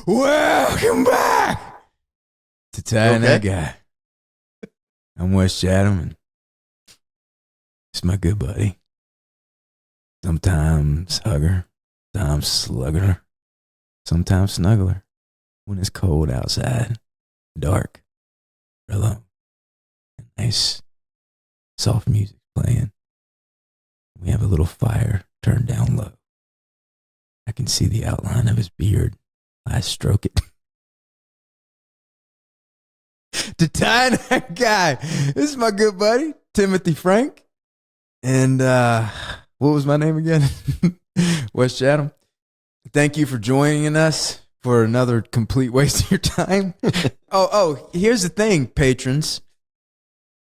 Welcome back to Ty and That Guy. I'm West Chatham, and it's my good buddy. Sometimes hugger, sometimes slugger, sometimes snuggler. When it's cold outside, dark, or alone, and nice, soft music playing. We have a little fire turned down low. I can see the outline of his beard. I stroke it. To Ty and That Guy. This is my good buddy, Timothy Franck. And what was my name again? West Chatham. Thank you for joining us for another complete waste of your time. Here's the thing, patrons.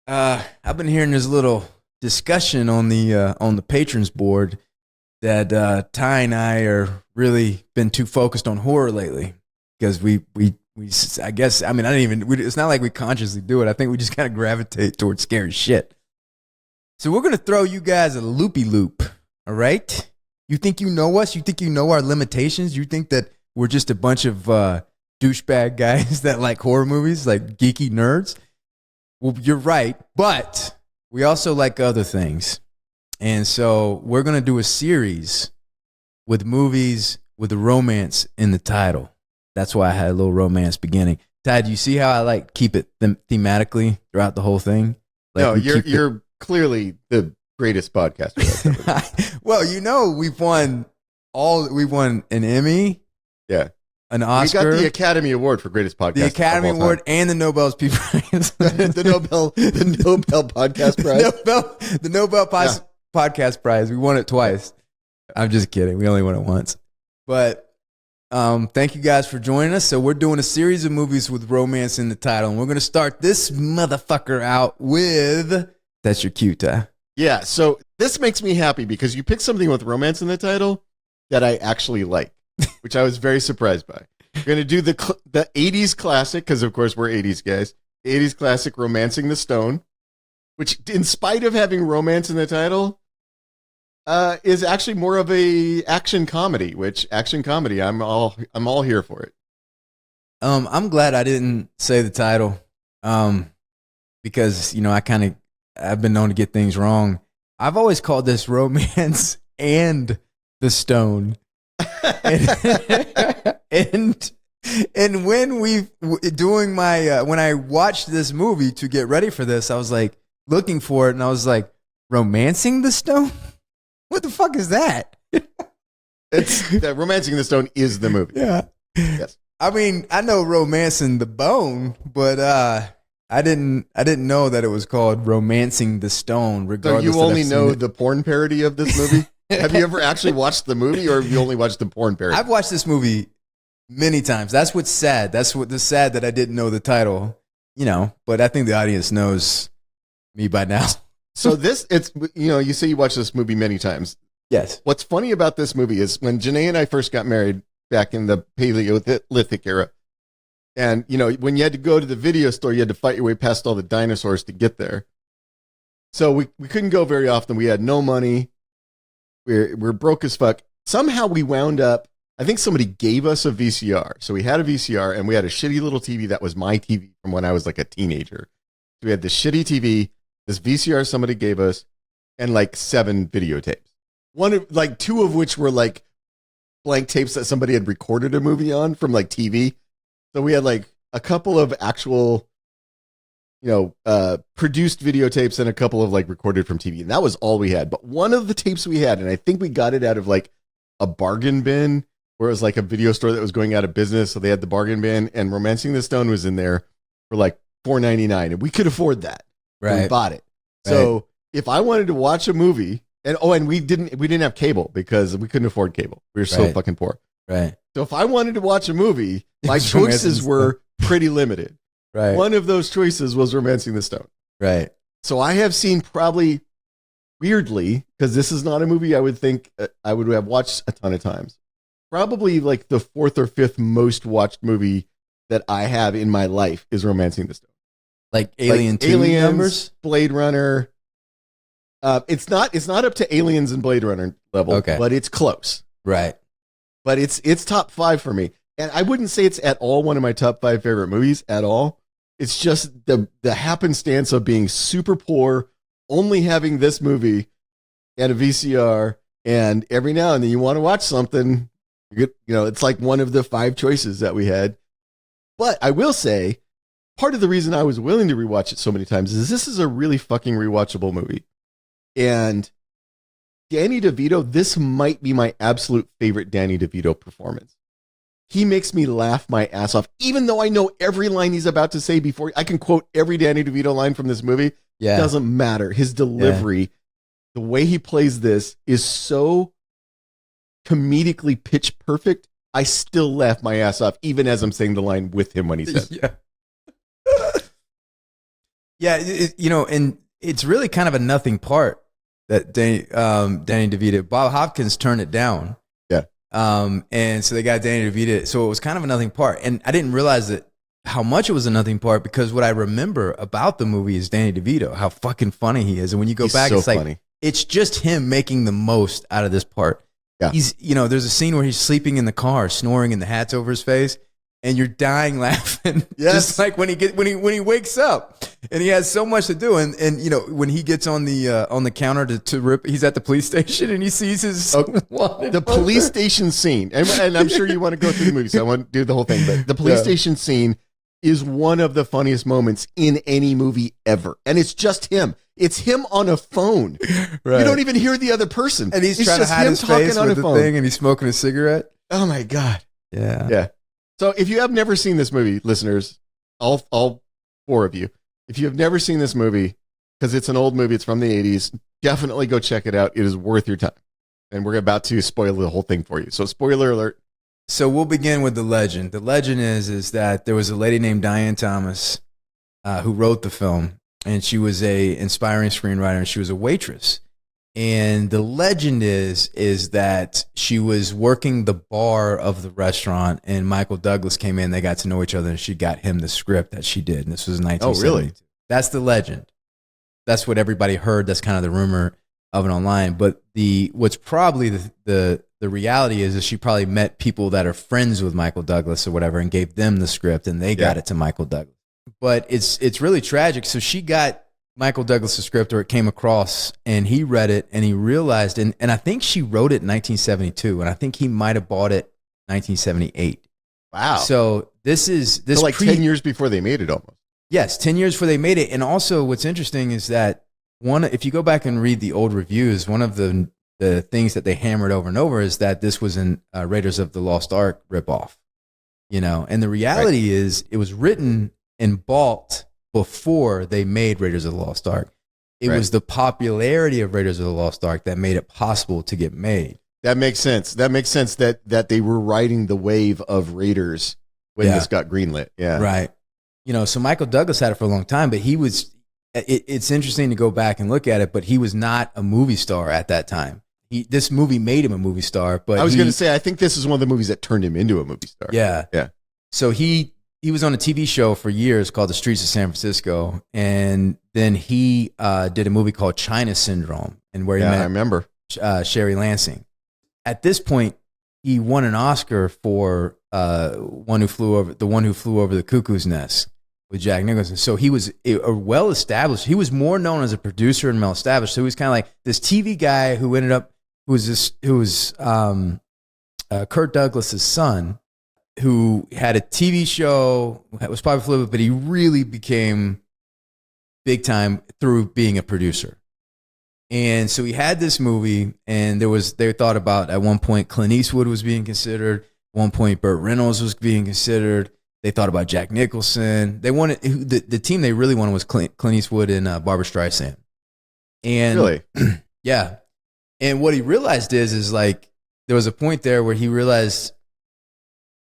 I've been hearing this little discussion on the patrons board that Ty and I are really been too focused on horror lately because we I guess, I mean, it's not like we consciously do it. I think we just kind of gravitate towards scary shit. So we're going to throw you guys a loopy loop. All right. You think you know us? You think you know our limitations? You think that we're just a bunch of douchebag guys that like horror movies, like geeky nerds? Well, you're right. But we also like other things. And so we're going to do a series with movies with a romance in the title. That's why I had a little romance beginning. Ty, do you see how I like keep it thematically throughout the whole thing? Like no, you're clearly the greatest podcaster. Well, you know, we've won an Emmy. Yeah. An Oscar. We got the Academy Award for greatest podcast. The Academy Award and the Nobel Peace Prize. the Nobel Podcast Prize. The Nobel Podcast Prize. We won it twice. I'm just kidding. We only won it once. But thank you guys for joining us. So we're doing a series of movies with romance in the title. And we're going to start this motherfucker out with... That's your cue, Ty. Yeah, so this makes me happy because you picked something with romance in the title that I actually like, which I was very surprised by. We're going to do the 80s classic, because of course we're 80s guys, the 80s classic Romancing the Stone, which in spite of having romance in the title, is actually more of a action comedy, which action comedy, I'm all here for it. I'm glad I didn't say the title because, you know, I've been known to get things wrong. I've always called this Romance and the Stone. and when when I watched this movie to get ready for this, I was like looking for it and I was like, Romancing the Stone? What the fuck is that? Romancing the Stone is the movie. Yeah. Yes. I mean, I know Romancing the Bone, but I didn't know that it was called Romancing the Stone. Regardless, so you only know the porn parody of this movie? Have you ever actually watched the movie, or have you only watched the porn parody? I've watched this movie many times. That's what's sad. That's sad that I didn't know the title. You know, but I think the audience knows me by now. So you say you watched this movie many times. Yes. What's funny about this movie is when Janae and I first got married back in the Paleolithic era. And, you know, when you had to go to the video store, you had to fight your way past all the dinosaurs to get there. So we couldn't go very often. We had no money. We're broke as fuck. Somehow we wound up, I think somebody gave us a VCR. So we had a VCR and we had a shitty little TV that was my TV from when I was like a teenager. So we had this shitty TV, this VCR somebody gave us, and like 7 videotapes. Two of which were like blank tapes that somebody had recorded a movie on from like TV. So we had like a couple of actual, produced videotapes and a couple of like recorded from TV. And that was all we had. But one of the tapes we had, and I think we got it out of like a bargain bin where it was like a video store that was going out of business. So they had the bargain bin, and Romancing the Stone was in there for like $4.99. And we could afford that. Right. We bought it. Right. So if I wanted to watch a movie, and we didn't have cable because we couldn't afford cable. We were so fucking poor. Right. So if I wanted to watch a movie, my choices were pretty limited. Right. One of those choices was Romancing the Stone. Right. So I have seen probably, weirdly, because this is not a movie I would think I would have watched a ton of times, probably like the 4th or 5th most watched movie that I have in my life is Romancing the Stone. Like Aliens, numbers? Blade Runner. It's not up to Aliens and Blade Runner level, but it's close. Right. but it's top 5 for me. And I wouldn't say it's at all one of my top 5 favorite movies at all. It's just the happenstance of being super poor, only having this movie and a VCR, and every now and then you want to watch something. It's like one of the 5 choices that we had. But I will say, part of the reason I was willing to rewatch it so many times is this is a really fucking rewatchable movie. And Danny DeVito, this might be my absolute favorite Danny DeVito performance. He makes me laugh my ass off, even though I know every line he's about to say before. I can quote every Danny DeVito line from this movie. Yeah. It doesn't matter. His delivery, the way he plays this is so comedically pitch perfect. I still laugh my ass off, even as I'm saying the line with him when he says it. Yeah. And it's really kind of a nothing part that Danny DeVito. Bob Hopkins turned it down. Yeah. And so they got Danny DeVito. So it was kind of a nothing part. And I didn't realize that how much it was a nothing part, because what I remember about the movie is Danny DeVito, how fucking funny he is. And when you go back, so it's like, funny. It's just him making the most out of this part. Yeah. He's, there's a scene where he's sleeping in the car, snoring, and the hat's over his face, and you're dying laughing. Yes. Just like when he wakes up, and he has so much to do, and when he gets on the counter to rip, he's at the police station and he sees his the police station scene, and I'm sure you want to go through the movie, so I won't do the whole thing, but the police station scene is one of the funniest moments in any movie ever, and it's just him. It's him on a phone. Right. You don't even hear the other person. And he's trying to hide his face with the thing, and he's smoking a cigarette. Oh, my God. Yeah. Yeah. So if you have never seen this movie, listeners, all 4 of you, if you have never seen this movie, because it's an old movie, it's from the 80s, definitely go check it out. It is worth your time. And we're about to spoil the whole thing for you. So spoiler alert. So we'll begin with the legend. The legend is that there was a lady named Diane Thomas who wrote the film. And she was a inspiring screenwriter, and she was a waitress. And the legend is that she was working the bar of the restaurant, and Michael Douglas came in. They got to know each other, and she got him the script that she did. And this was 1972. Oh, really? That's the legend. That's what everybody heard. That's kind of the rumor of it online. But what's probably the reality is she probably met people that are friends with Michael Douglas or whatever, and gave them the script, and they got it to Michael Douglas. But it's really tragic. So she got Michael Douglas' script, or it came across, and he read it, and he realized, and I think she wrote it in 1972, and I think he might have bought it 1978. Wow. So this so like 10 years before they made it almost. Yes, 10 years before they made it. And also what's interesting is that if you go back and read the old reviews, one of the things that they hammered over and over is that this was an Raiders of the Lost Ark ripoff. And the reality is it was written and bought before they made Raiders of the Lost Ark. It was the popularity of Raiders of the Lost Ark that made it possible to get made. That makes sense. That makes sense that they were riding the wave of Raiders when this got greenlit. Yeah. Right. So Michael Douglas had it for a long time, but it's interesting to go back and look at it, but he was not a movie star at that time. This movie made him a movie star, but I was going to say, I think this is one of the movies that turned him into a movie star. Yeah. Yeah. So he was on a TV show for years called The Streets of San Francisco, and then he did a movie called China Syndrome, and where he met I remember Sherry Lansing. At this point, he won an Oscar for the one who flew over the cuckoo's nest with Jack Nicholson. So he was a well established. He was more known as a producer and well established. So he was kind of like this TV guy who was Kirk Douglas's son, who had a TV show, was popular for a little bit, but he really became big time through being a producer. And so he had this movie, and they thought about, at one point, Clint Eastwood was being considered. At one point, Burt Reynolds was being considered. They thought about Jack Nicholson. They wanted the team they really wanted was Clint Eastwood and Barbra Streisand. And really, yeah. And what he realized is like there was a point there where he realized,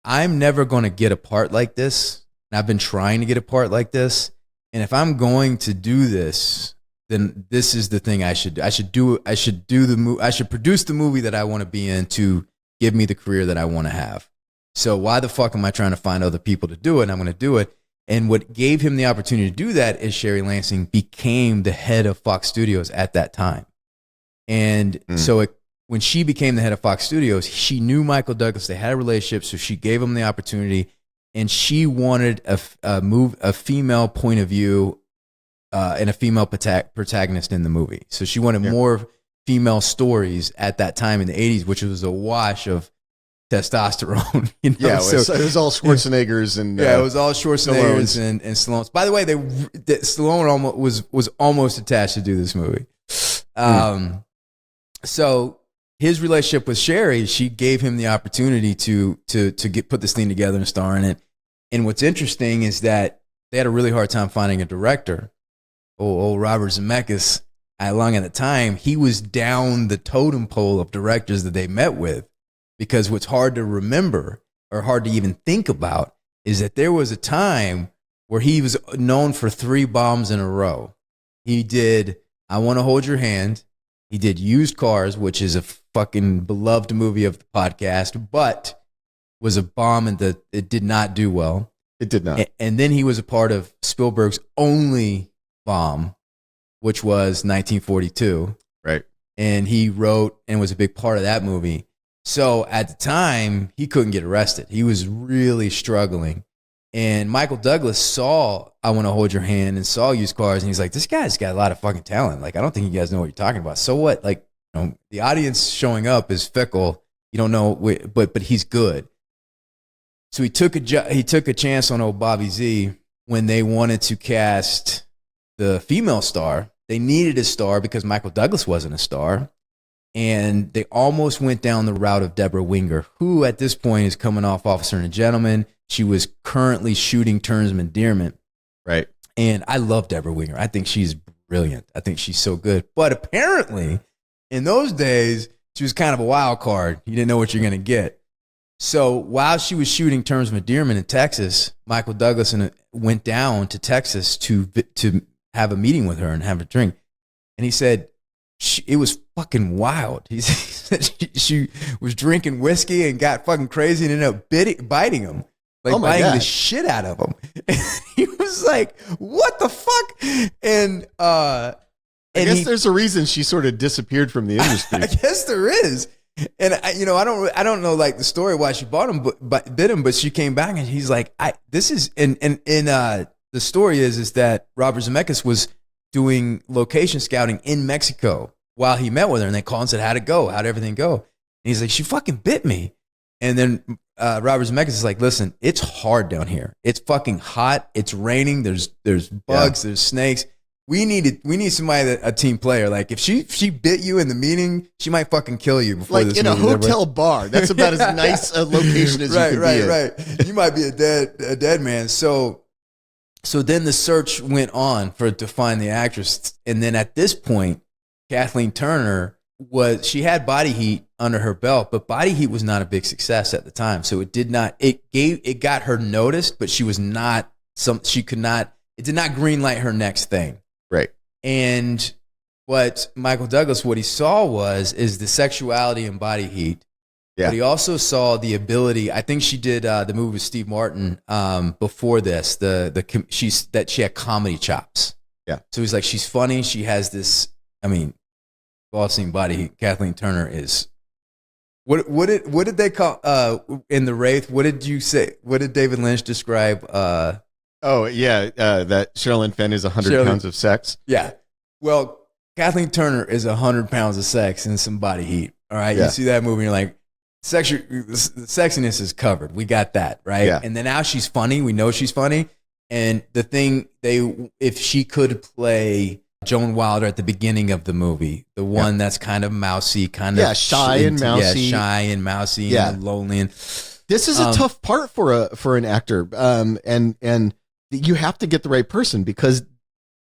I'm never going to get a part like this. And I've been trying to get a part like this. And if I'm going to do this, then this is the thing I should do. I should produce the movie that I want to be in to give me the career that I want to have. So why the fuck am I trying to find other people to do it? And I'm going to do it. And what gave him the opportunity to do that is Sherry Lansing became the head of Fox Studios at that time. And so when she became the head of Fox Studios, she knew Michael Douglas. They had a relationship, so she gave him the opportunity, and she wanted a female point of view and a female protagonist in the movie. So she wanted more female stories at that time in the 80s, which was a wash of testosterone. You know? Yeah, it was all Schwarzeneggers and it was all Schwarzeneggers and Stallones. By the way, Stallone was almost attached to do this movie. So his relationship with Sherry, she gave him the opportunity to put this thing together and star in it. And what's interesting is that they had a really hard time finding a director. Old Robert Zemeckis, along at the time, he was down the totem pole of directors that they met with, because what's hard to remember or hard to even think about is that there was a time where he was known for 3 bombs in a row. He did I Want to Hold Your Hand. He did Used Cars, which is a fucking beloved movie of the podcast, but was a bomb and it did not do well. It did not. And then he was a part of Spielberg's only bomb, which was 1942. Right. And he wrote and was a big part of that movie. So at the time, he couldn't get arrested. He was really struggling. And Michael Douglas saw I Want to Hold Your Hand and saw Used Cars, and he's like, this guy's got a lot of fucking talent. Like, I don't think you guys know what you're talking about. So what? Like, the audience showing up is fickle. You don't know, but he's good. So he took a chance on old Bobby Z when they wanted to cast the female star. They needed a star because Michael Douglas wasn't a star. And they almost went down the route of Deborah Winger, who at this point is coming off Officer and a Gentleman. She was currently shooting Terms of Endearment. Right. And I love Deborah Winger. I think she's brilliant. I think she's so good. But apparently, in those days, she was kind of a wild card. You didn't know what you're going to get. So while she was shooting Terms of Endearment in Texas, Michael Douglas went down to Texas to have a meeting with her and have a drink. And he said, it was fucking wild. He said she was drinking whiskey and got fucking crazy and ended up biting him. Like biting the shit out of him. And he was like, what the fuck? And I guess there's a reason she sort of disappeared from the industry. I guess there is. And I don't know like the story why she bit him, but she came back and he's like, the story is that Robert Zemeckis was doing location scouting in Mexico while he met with her, and they called and said, how'd it go? How'd everything go? And he's like, she fucking bit me. And then Robert Zemeckis is like, listen, it's hard down here. It's fucking hot. It's raining. There's bugs. There's snakes. We need somebody a team player. Like if she bit you in the meeting, she might fucking kill you before like this in a hotel bar. That's about as nice a location as you can be in. Right. You might be a dead man. So then the search went on to find the actress, and then at this point, Kathleen Turner she had Body Heat under her belt, but Body Heat was not a big success at the time. So it got her noticed, but it did not greenlight her next thing. Right. And what Michael Douglas, what he saw is the sexuality in Body Heat. Yeah. But he also saw the ability. I think she did the movie with Steve Martin before this. She had comedy chops. Yeah. So he's like, she's funny. She has this. I mean, we've all seen Body Heat. Kathleen Turner is. What did they call in The Wraith? What did you say? What did David Lynch describe? That Sherilyn Fenn is 100 pounds of sex. Yeah. Well, Kathleen Turner is 100 pounds of sex and some Body Heat. All right. Yeah. You see that movie, and you're like, sexiness is covered. We got that, right? Yeah. And then now she's funny. We know she's funny. And the thing if she could play Joan Wilder at the beginning of the movie, the one that's kind of mousy, shy and mousy, and lonely. And this is a tough part for an actor, and you have to get the right person because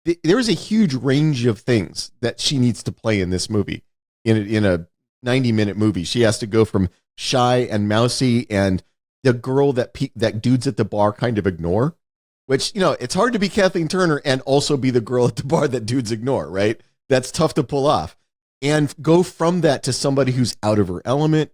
there is a huge range of things that she needs to play in this movie. In a 90-minute movie, she has to go from shy and mousy and the girl that dudes at the bar kind of ignore, which, it's hard to be Kathleen Turner and also be the girl at the bar that dudes ignore, right? That's tough to pull off. And go from that to somebody who's out of her element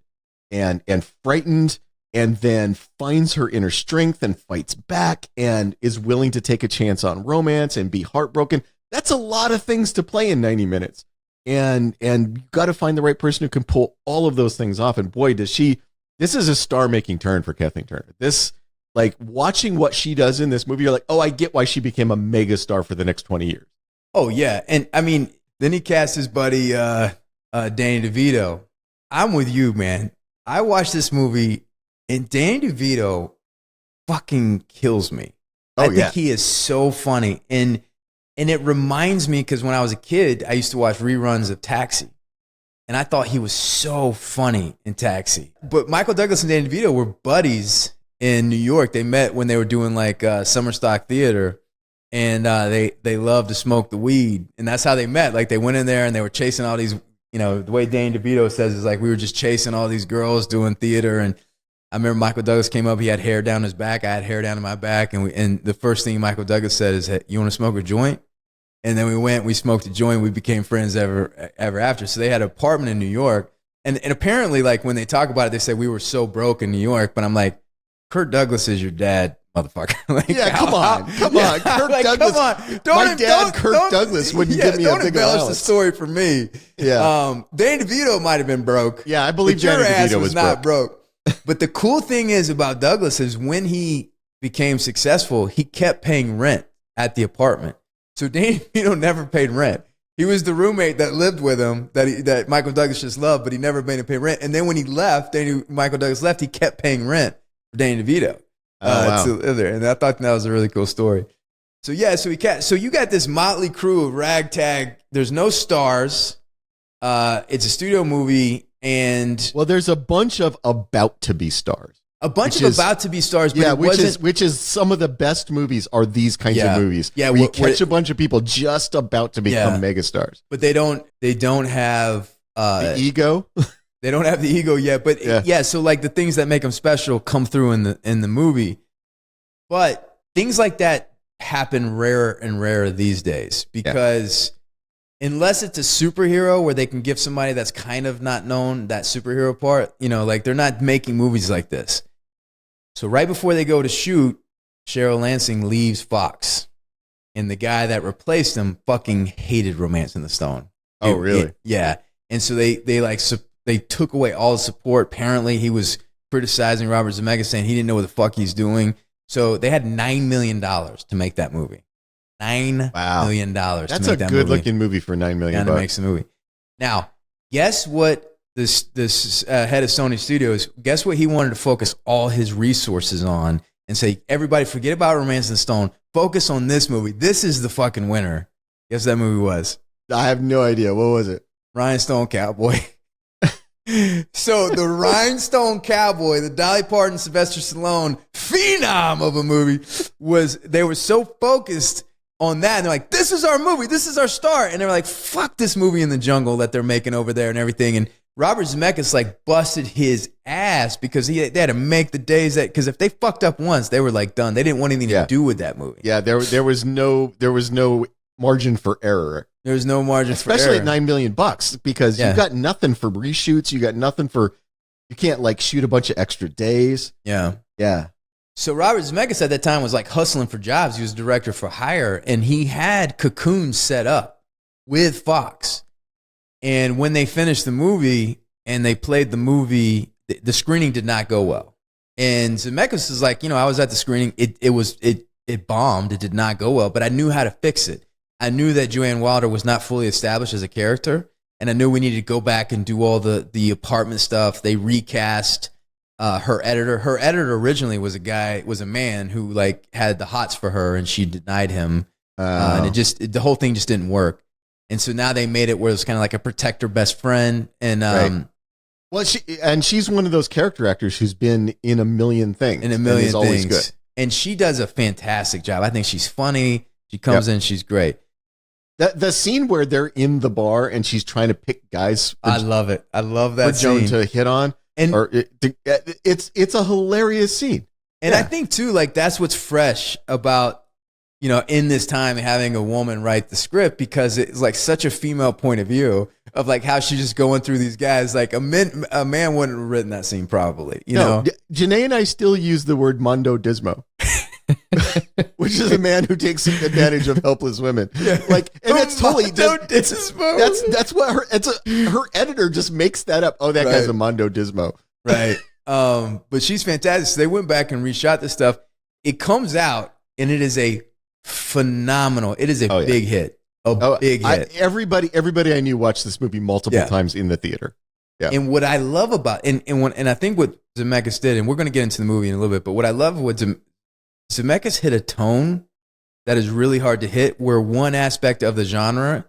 and frightened, and then finds her inner strength and fights back and is willing to take a chance on romance and be heartbroken. That's a lot of things to play in 90 minutes. and you got to find the right person who can pull all of those things off. And boy, does she! This is a star-making turn for Kathleen Turner. This, like, watching what she does in this movie, you're like, oh, I get why she became a mega star for the next 20 years. Oh yeah, and I mean, then he cast his buddy Danny DeVito. I'm with you, man. I watched this movie, and Danny DeVito fucking kills me. I think he is so funny, and it reminds me, because when I was a kid, I used to watch reruns of Taxi, and I thought he was so funny in Taxi. But Michael Douglas and Danny DeVito were buddies in New York. They met when they were doing like summer stock theater, and they loved to smoke the weed, and that's how they met. Like, they went in there and they were chasing all these, you know, the way Danny DeVito says is like, we were just chasing all these girls doing theater. And I remember Michael Douglas came up, he had hair down his back, I had hair down in my back, and the first thing Michael Douglas said is, hey, you want to smoke a joint? And then we smoked a joint, we became friends ever after. So they had an apartment in New York, and apparently, like, when they talk about it, they say we were so broke in New York, but I'm like, Kurt Douglas is your dad, motherfucker. Like, yeah, come on. Kirk like, Douglas. Come on. My dad, Kirk Douglas, wouldn't give me a big allowance. Don't embellish the story for me. Yeah. Danny DeVito might have been broke. Yeah, I believe Danny DeVito was not broke. But the cool thing is about Douglas is when he became successful, he kept paying rent at the apartment. So Danny DeVito never paid rent. He was the roommate that lived with him that Michael Douglas just loved, but he never made him pay rent. And then when he left, Michael Douglas left, he kept paying rent for Danny DeVito. Wow. And I thought that was a really cool story. So yeah, so you got this motley crew of ragtag. There's no stars. It's a studio movie, and well, there's a bunch of about to be stars. About to be stars, but yeah, which is some of the best movies are these kinds of movies. Yeah, where you catch a bunch of people just about to become megastars, but they don't have the ego. They don't have the ego yet, but so like the things that make them special come through in the movie. But things like that happen rarer and rarer these days, because unless it's a superhero where they can give somebody that's kind of not known that superhero part, you know, like, they're not making movies like this. So right before they go to shoot, Cheryl Lansing leaves Fox, and the guy that replaced him fucking hated Romance in the Stone. Oh, really? Yeah. And so they took away all the support. Apparently, he was criticizing Robert Zemeckis, saying he didn't know what the fuck he's doing. So they had $9 million to make that movie. $9 million. That's a good-looking movie for $9 million. To make the movie. Now, guess what? This head of Sony Studios, guess what he wanted to focus all his resources on and say, everybody, forget about Romance in the Stone. Focus on this movie. This is the fucking winner. Guess what that movie was? I have no idea. What was it? Rhinestone Cowboy. So the Rhinestone Cowboy, the Dolly Parton, Sylvester Stallone phenom of a movie, they were so focused on that. And they're like, this is our movie. This is our star. And they're like, fuck this movie in the jungle that they're making over there and everything. And Robert Zemeckis like busted his ass because they had to make the days that, because if they fucked up once, they were like done. They didn't want anything to do with that movie. Yeah, there was no margin for error. There was no margin for error. Especially at $9 million, because you got nothing for reshoots. You got nothing for, you can't like shoot a bunch of extra days. Yeah. Yeah. So Robert Zemeckis at that time was like hustling for jobs. He was director for hire, and he had Cocoon set up with Fox. And when they finished the movie and they played the movie, the screening did not go well. And Zemeckis is like, I was at the screening. It bombed. It did not go well, but I knew how to fix it. I knew that Joan Wilder was not fully established as a character, and I knew we needed to go back and do all the apartment stuff. They recast her editor. Her editor originally was a man who like had the hots for her, and she denied him. And the whole thing just didn't work. And so now they made it where it's kind of like a protector best friend. And right. Well, she's one of those character actors who's been in a million things. Always good. And she does a fantastic job. I think she's funny. She comes in, she's great. The scene where they're in the bar and she's trying to pick guys. I love it. I love that scene. Joan to hit on. And it's a hilarious scene. And I think too, like, that's what's fresh about, in this time having a woman write the script, because it's like such a female point of view of like how she's just going through these guys. Like a man wouldn't have written that scene probably, know? Janae and I still use the word Mondo Dismo. which is a man who takes advantage of helpless women. Yeah. Like, and that's totally that's what her editor just makes that up. Oh, that guy's a Mondo Dismo. Right. But she's fantastic. So they went back and reshot this stuff. It comes out and it is a phenomenal. It is a big hit. Big hit. Everybody I knew watched this movie multiple times in the theater. Yeah. And what I love about and I think what Zemeckis did, and we're going to get into the movie in a little bit, but what I love what Zemeckis hit a tone that is really hard to hit, where one aspect of the genre,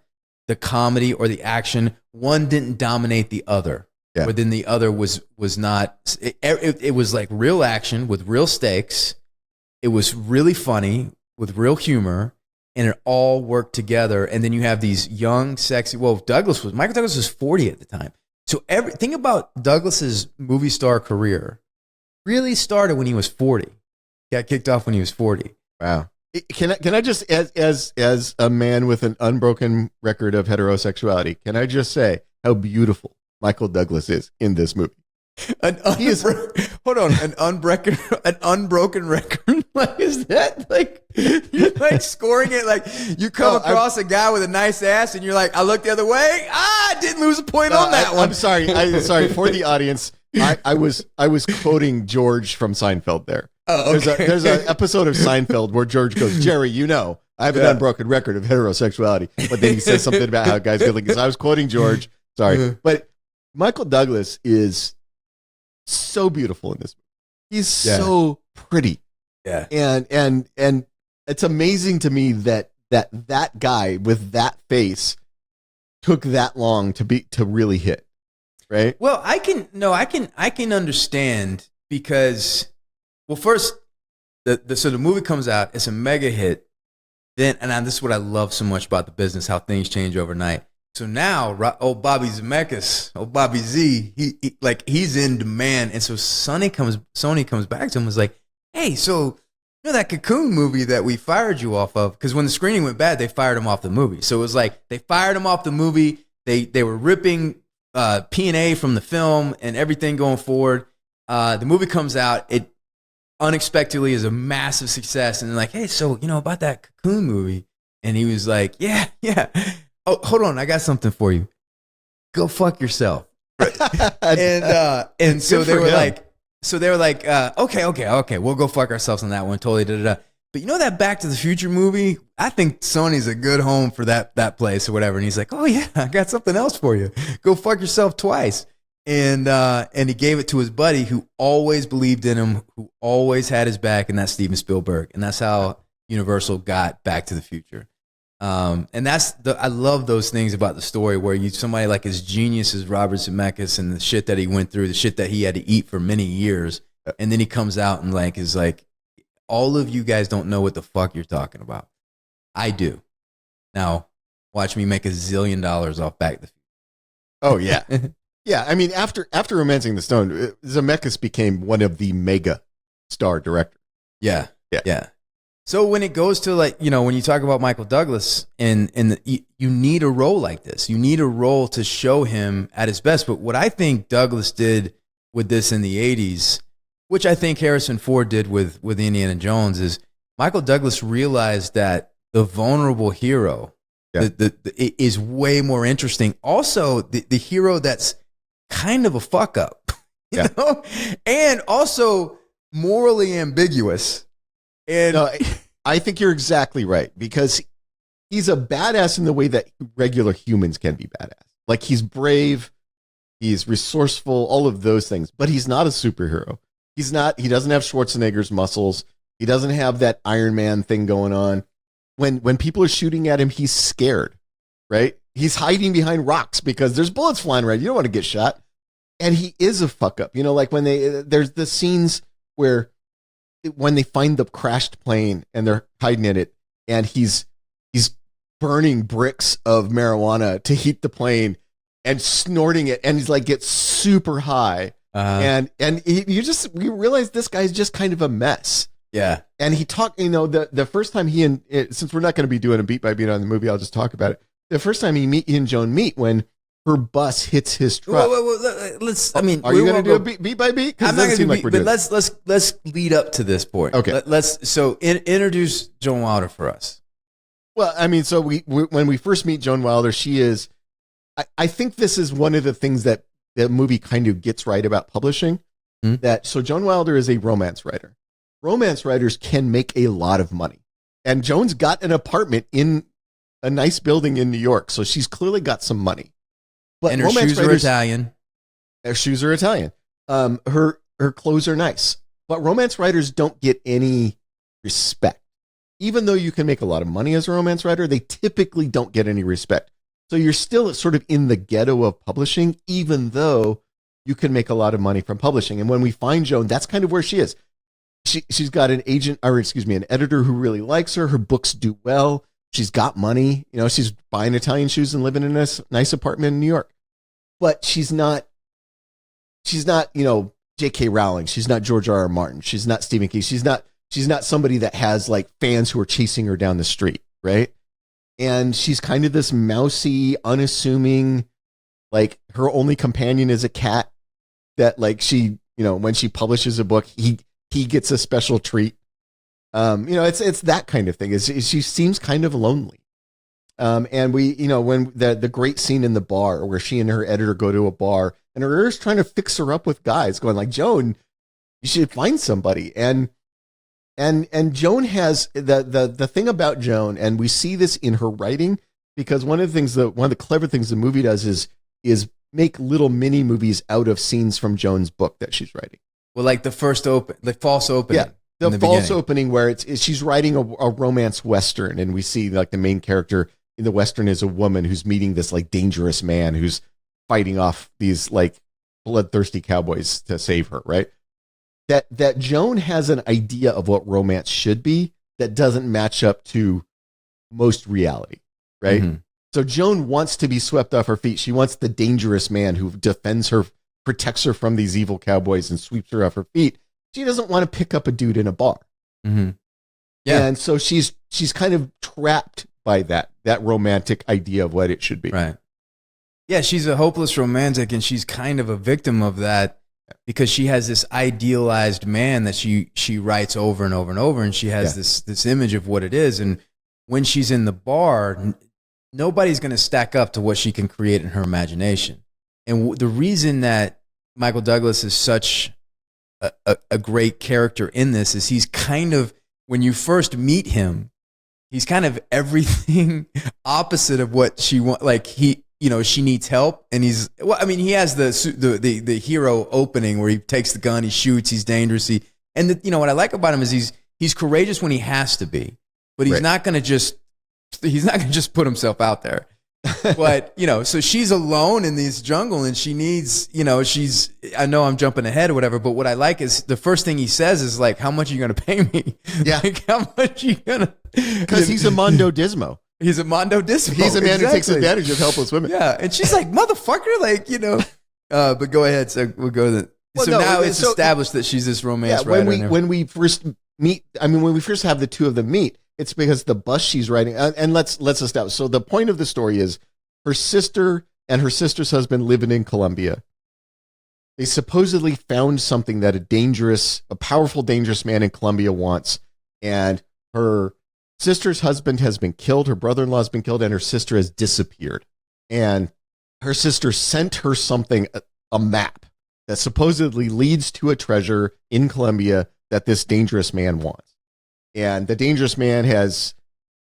the comedy or the action, one didn't dominate the other. Yeah. But then the other was not. It was like real action with real stakes. It was really funny with real humor, and it all worked together. And then you have these young, sexy. Well, Michael Douglas was 40 at the time. So think about Douglas's movie star career. Really started when he was 40. Got kicked off when he was 40. Wow. Can I just, as a man with an unbroken record of heterosexuality, can I just say how beautiful Michael Douglas is in this movie? Hold on, an unbroken record. Like, is that like you're like scoring it? Like you come across a guy with a nice ass, and you're like, I look the other way. I didn't lose a point on that one. I'm sorry. Sorry for the audience. I was quoting George from Seinfeld there. Oh, okay. There's an episode of Seinfeld where George goes, Jerry, I have an unbroken record of heterosexuality, but then he says something about how guys feel like this. I was quoting George. Sorry, but Michael Douglas is so beautiful in this movie. He's so pretty. Yeah. And it's amazing to me that guy with that face took that long to really hit. Right? Well, I can understand because, well, first so the movie comes out, it's a mega hit. Then and this is what I love so much about the business, how things change overnight. So now, Bobby Zemeckis, Bobby Z, he's in demand, and so Sony comes back to him and was like, "Hey, so that Cocoon movie that we fired you off of? Because when the screening went bad, they fired him off the movie. So it was like they fired him off the movie. They were ripping P&A from the film and everything going forward. The movie comes out, it unexpectedly is a massive success, and they're like, hey, so about that Cocoon movie?" And he was like, yeah. Oh, hold on, I got something for you. Go fuck yourself. and so they were like, okay, we'll go fuck ourselves on that one. Totally da. But that Back to the Future movie, I think Sony's a good home for that place or whatever. And he's like, oh yeah, I got something else for you. Go fuck yourself twice. And he gave it to his buddy who always believed in him, who always had his back, and that's Steven Spielberg. And that's how Universal got Back to the Future. And I love those things about the story where somebody like as genius as Robert Zemeckis and the shit that he went through, the shit that he had to eat for many years, and then he comes out and is like, all of you guys don't know what the fuck you're talking about. I do. Now, watch me make $1 zillion off Back to the Future. Oh yeah, yeah. I mean, after Romancing the Stone, Zemeckis became one of the mega star directors. Yeah. So when it goes to when you talk about Michael Douglas you need a role like this. You need a role to show him at his best. But what I think Douglas did with this in the 80s, which I think Harrison Ford did with Indiana Jones, is Michael Douglas realized that the vulnerable hero is way more interesting. Also, the hero that's kind of a fuck up, you know, and also morally ambiguous. And no, I think you're exactly right, because he's a badass in the way that regular humans can be badass. Like, he's brave, he's resourceful, all of those things, but he's not a superhero. He doesn't have Schwarzenegger's muscles. He doesn't have that Iron Man thing going on. When people are shooting at him, he's scared, right? He's hiding behind rocks because there's bullets flying around. You don't want to get shot. And he is a fuck up. Like when there's the scenes where when they find the crashed plane and they're hiding in it, and he's burning bricks of marijuana to heat the plane and snorting it, and he's like gets super high, and you realize this guy's just kind of a mess. Yeah. And he talked, the first time since we're not going to be doing a beat by beat on the movie, I'll just talk about it. The first time he and Joan meet, when her bus hits his truck. Let's. I mean, are you going to do a beat by beat? I'm not going to beat, but let's lead up to this point. Okay. So introduce Joan Wilder for us. Well, I mean, so when we first meet Joan Wilder, she is. I think this is one of the things that the movie kind of gets right about publishing. So Joan Wilder is a romance writer. Romance writers can make a lot of money, and Joan's got an apartment in a nice building in New York, so she's clearly got some money. But and her shoes are Italian. Her shoes are Italian. Her clothes are nice. But romance writers don't get any respect. Even though you can make a lot of money as a romance writer, they typically don't get any respect. So you're still sort of in the ghetto of publishing, even though you can make a lot of money from publishing. And when we find Joan, that's kind of where she is. She's got an editor who really likes her. Her books do well. She's got money. You know, she's buying Italian shoes and living in a nice apartment in New York. But she's not, you know, J.K. Rowling. She's not George R.R. Martin. She's not Stephen King. She's not somebody that has like fans who are chasing her down the street, right? And she's kind of this mousy, unassuming, like her only companion is a cat that like she, you know, when she publishes a book, he gets a special treat. You know, it's that kind of thing. She seems kind of lonely. And we, you know, when the great scene in the bar where she and her editor go to a bar and her editor's trying to fix her up with guys going like, Joan, you should find somebody. And Joan has the thing about Joan, and we see this in her writing, because one of the clever things the movie does is make little mini movies out of scenes from Joan's book that she's writing. Well, like the false opening. Yeah. The false opening where she's writing a romance Western, and we see like the main character in the Western is a woman who's meeting this like dangerous man who's fighting off these like bloodthirsty cowboys to save her, right? That Joan has an idea of what romance should be that doesn't match up to most reality, right? Mm-hmm. So Joan wants to be swept off her feet. She wants the dangerous man who defends her, protects her from these evil cowboys and sweeps her off her feet. She doesn't want to pick up a dude in a bar. Mm-hmm. Yeah. And so she's kind of trapped by that romantic idea of what it should be. Right. Yeah, she's a hopeless romantic, and she's kind of a victim of that because she has this idealized man that she writes over and over and over, and she has this image of what it is. And when she's in the bar, nobody's going to stack up to what she can create in her imagination. And the reason that Michael Douglas is such a great character in this is he's kind of, when you first meet him, he's kind of everything opposite of what she wants. Like he, you know, she needs help, and he has the hero opening where he takes the gun, he shoots, he's dangerous. You know what I like about him is he's courageous when he has to be, but he's not going to just put himself out there. But, you know, so she's alone in this jungle, and she needs, you know, I know I'm jumping ahead or whatever, but what I like is the first thing he says is like, how much are you going to pay me? Yeah. Like, how much are you going to? Because he's a Mondo Dismo. He's a Mondo Dismo. He's a man who takes advantage of helpless women. Yeah. And she's like, motherfucker, like, you know, but go ahead. So we'll go to now it's established that she's this romance writer. When we first meet, when we first have the two of them meet, it's because the bus she's riding, and let's establish. So the point of the story is her sister and her sister's husband living in Colombia. They supposedly found something that a powerful, dangerous man in Colombia wants, and her sister's husband has been killed, her brother-in-law has been killed, and her sister has disappeared. And her sister sent her something, a map that supposedly leads to a treasure in Colombia that this dangerous man wants. And the dangerous man has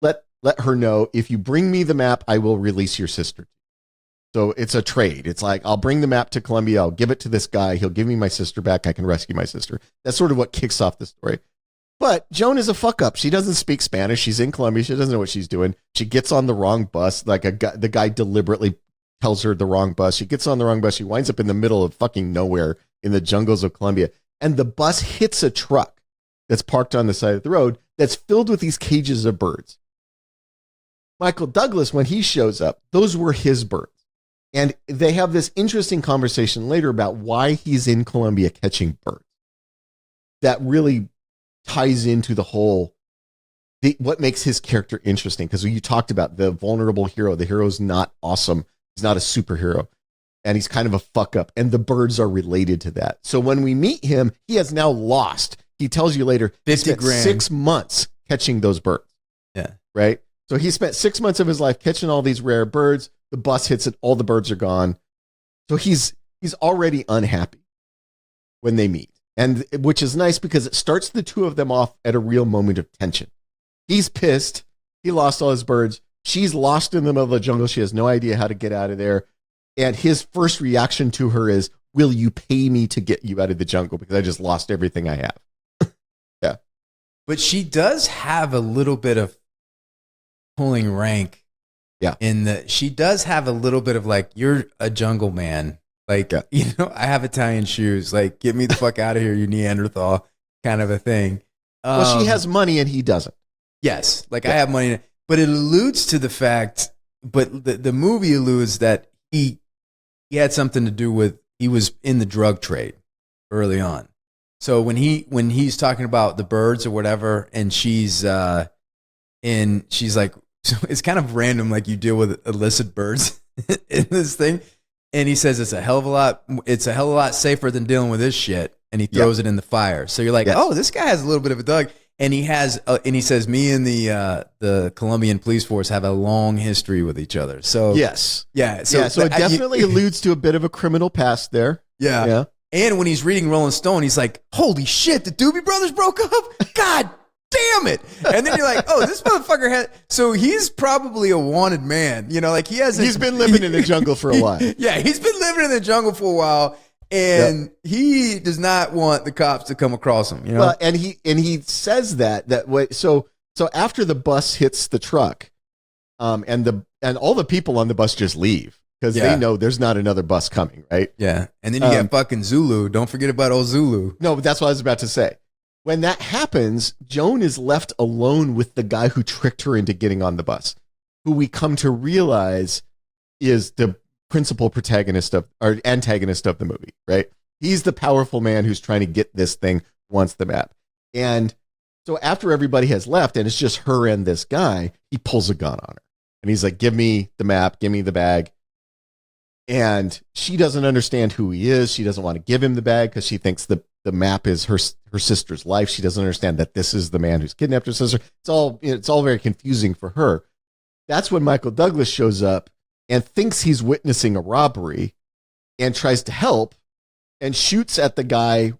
let her know, if you bring me the map, I will release your sister. So it's a trade. It's like, I'll bring the map to Colombia, I'll give it to this guy, he'll give me my sister back, I can rescue my sister. That's sort of what kicks off the story. But Joan is a fuck up. She doesn't speak Spanish. She's in Colombia. She doesn't know what she's doing. She gets on the wrong bus. Like the guy deliberately tells her the wrong bus. She gets on the wrong bus. She winds up in the middle of fucking nowhere in the jungles of Colombia. And the bus hits a truck that's parked on the side of the road that's filled with these cages of birds. Michael Douglas, when he shows up, those were his birds. And they have this interesting conversation later about why he's in Colombia catching birds. That really ties into the whole, what makes his character interesting. Because you talked about the vulnerable hero. The hero's not awesome. He's not a superhero. And he's kind of a fuck up. And the birds are related to that. So when we meet him, he has now lost. He tells you later, 50 grand. 6 months catching those birds. Yeah. Right? So he spent 6 months of his life catching all these rare birds. The bus hits it. All the birds are gone. So he's already unhappy when they meet. And which is nice because it starts the two of them off at a real moment of tension. He's pissed. He lost all his birds. She's lost in the middle of the jungle. She has no idea how to get out of there. And his first reaction to her is, will you pay me to get you out of the jungle? Because I just lost everything I have. Yeah. But she does have a little bit of pulling rank. Yeah. She does have a little bit of like, you're a jungle man. Like, I have Italian shoes. Like, get me the fuck out of here, you Neanderthal kind of a thing. Well, she has money and he doesn't. Yes. Like, I have money. But it alludes to the fact, but the movie alludes that he had something to do with, he was in the drug trade early on. So when he's talking about the birds or whatever, and she's like, so it's kind of random, like you deal with illicit birds in this thing. And he says it's a hell of a lot safer than dealing with this shit. And he throws it in the fire. So you're like, oh, this guy has a little bit of a thug. And he says, me and the Colombian police force have a long history with each other. So yes, yeah, so it definitely alludes to a bit of a criminal past there. Yeah. And when he's reading Rolling Stone, he's like, holy shit, the Doobie Brothers broke up? God damn it. And then you're like, oh, this motherfucker had, so he's probably a wanted man. Like he's been living in the jungle for a while. Yeah, he's been living in the jungle for a while. And he does not want the cops to come across him, Well, and he says that way. So after the bus hits the truck, and all the people on the bus just leave because they know there's not another bus coming, right? Yeah, and then you get fucking Zulu. Don't forget about old Zulu. No, but that's what I was about to say. When that happens, Joan is left alone with the guy who tricked her into getting on the bus, who we come to realize is the principal protagonist or antagonist of the movie, right? He's the powerful man who's trying to get this thing, wants the map. And so after everybody has left and it's just her and this guy, he pulls a gun on her. And he's like, give me the map, give me the bag. And she doesn't understand who he is. She doesn't want to give him the bag because she thinks the map is her sister's life. She doesn't understand that this is the man who's kidnapped her sister. It's all very confusing for her. That's when Michael Douglas shows up and thinks he's witnessing a robbery and tries to help and shoots at the guy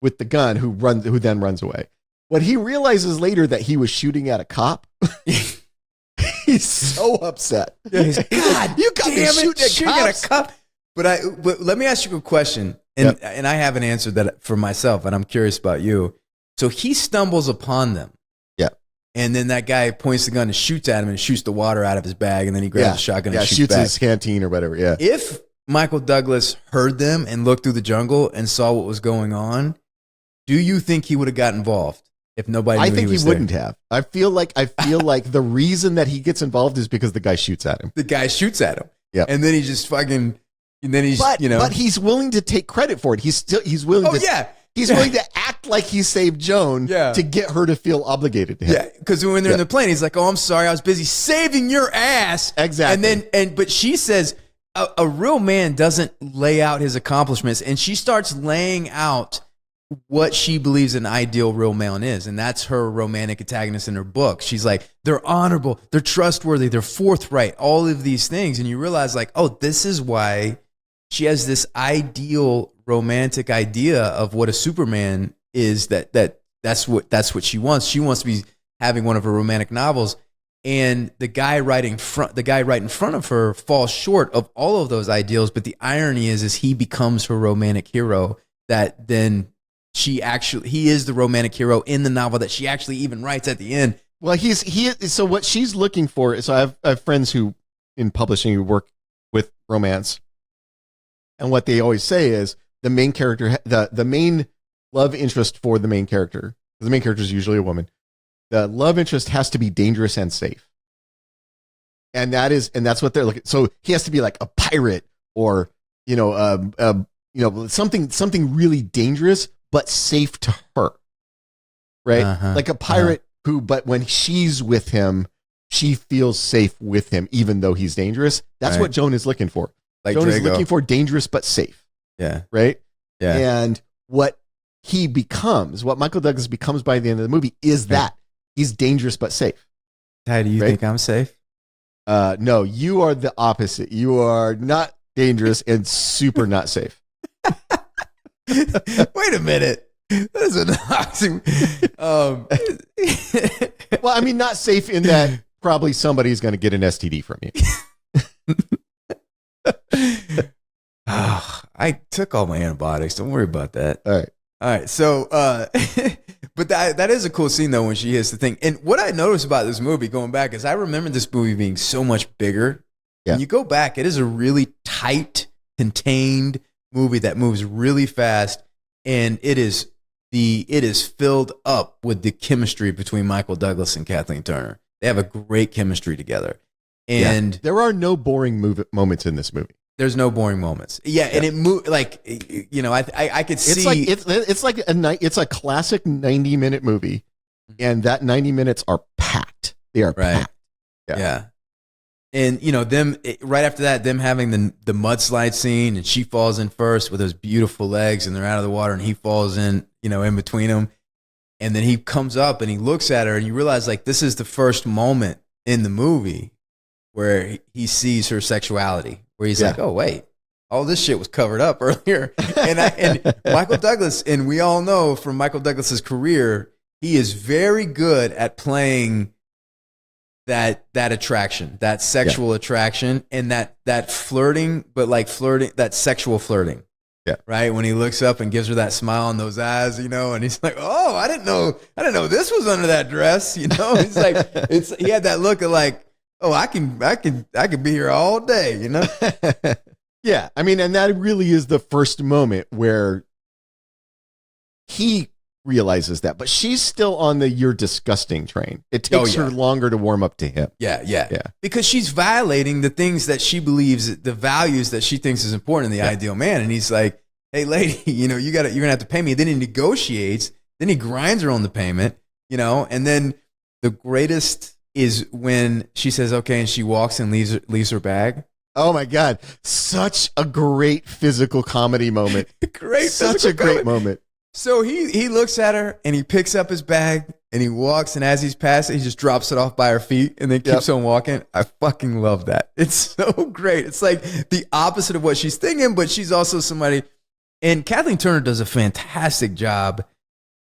with the gun who then runs away. When he realizes later that he was shooting at a cop, he's so upset. Yeah, he's like, God, you got me shooting at a cop. But let me ask you a question, and I haven't answered that for myself, and I'm curious about you. So he stumbles upon them. And then that guy points the gun and shoots at him and shoots the water out of his bag. And then he grabs the shotgun and shoots back. His canteen or whatever. Yeah. If Michael Douglas heard them and looked through the jungle and saw what was going on, do you think he would have got involved if nobody knew I think he was he wouldn't have. I feel like the reason that he gets involved is because the guy shoots at him. The guy shoots at him. Yeah. And then he just fucking, and then he's, But he's willing to take credit for it. He's willing to. He's willing to act like he saved Joan to get her to feel obligated to him. Yeah, because when they're in the plane, he's like, "Oh, I'm sorry, I was busy saving your ass." Exactly. But she says a real man doesn't lay out his accomplishments, and she starts laying out what she believes an ideal real man is, and that's her romantic antagonist in her book. She's like, they're honorable, they're trustworthy, they're forthright, all of these things, and you realize like, oh, this is why she has this ideal romantic idea of what a Superman is. That's what she wants. She wants to be having one of her romantic novels, and the guy right in front of her falls short of all of those ideals. But the irony is he becomes her romantic hero. That then he is the romantic hero in the novel that she actually even writes at the end. Well, so what she's looking for is, I have friends who in publishing who work with romance, and what they always say is, the main character, the main love interest for the main character, because the main character is usually a woman, the love interest has to be dangerous and safe. And that's what they're looking. So he has to be like a pirate or, something really dangerous, but safe to her. Right. Like a pirate but when she's with him, she feels safe with him, even though he's dangerous. That's what Joan is looking for. Like Joan is Drago. looking for dangerous but safe. Yeah. Right? Yeah. And what he becomes, what Michael Douglas becomes by the end of the movie is that he's dangerous but safe. Ty, do you think I'm safe? No, you are the opposite. You are not dangerous and super not safe. Wait a minute. That is an Well, I mean, not safe in that probably somebody's going to get an STD from you. I took all my antibiotics. Don't worry about that. All right. So, but that is a cool scene though when she hits the thing. And what I noticed about this movie going back is I remember this movie being so much bigger. Yeah. When you go back, it is a really tight, contained movie that moves really fast, and it is filled up with the chemistry between Michael Douglas and Kathleen Turner. They have a great chemistry together, and there are no boring moments in this movie. There's no boring moments. Yeah, and it moved like I could see it's a classic 90-minute movie, and that 90 minutes are packed. They are packed. Yeah. And them right after that, them having the mudslide scene, and she falls in first with those beautiful legs, and they're out of the water, and he falls in, in between them, and then he comes up and he looks at her, and you realize like this is the first moment in the movie where he sees her sexuality, where he's like, oh wait, all this shit was covered up earlier, and Michael Douglas, and we all know from Michael Douglas's career, he is very good at playing that attraction, that sexual attraction, and that flirting, but like flirting, that sexual flirting. Yeah. Right. When he looks up and gives her that smile and those eyes, and he's like, oh, I didn't know this was under that dress. He's like, he had that look of like, oh, I can be here all day. Yeah. I mean, and that really is the first moment where he realizes that, but she's still on the "you're disgusting" train. It takes her longer to warm up to him. Yeah. Because she's violating the things that she believes, the values that she thinks is important in the ideal man. And he's like, "Hey, lady, you're gonna have to pay me." Then he negotiates. Then he grinds her on the payment. And then the greatest is when she says, "Okay," and she walks and leaves her bag. Oh my God! Such a great physical comedy moment. Such a great moment. So he looks at her and he picks up his bag and he walks, and as he's passing, he just drops it off by her feet and then keeps on walking. I fucking love that. It's so great. It's like the opposite of what she's thinking, but she's also somebody. And Kathleen Turner does a fantastic job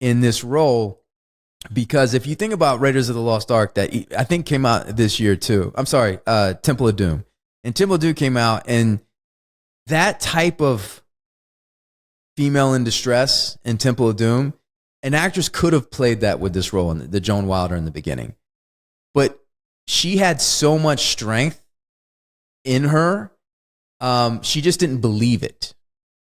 in this role, because if you think about Raiders of the Lost Ark, that I think came out this year too. I'm sorry, Temple of Doom. And Temple of Doom came out, and that type of female in distress in Temple of Doom, an actress could have played that with this role in the Joan Wilder in the beginning. But she had so much strength in her, she just didn't believe it.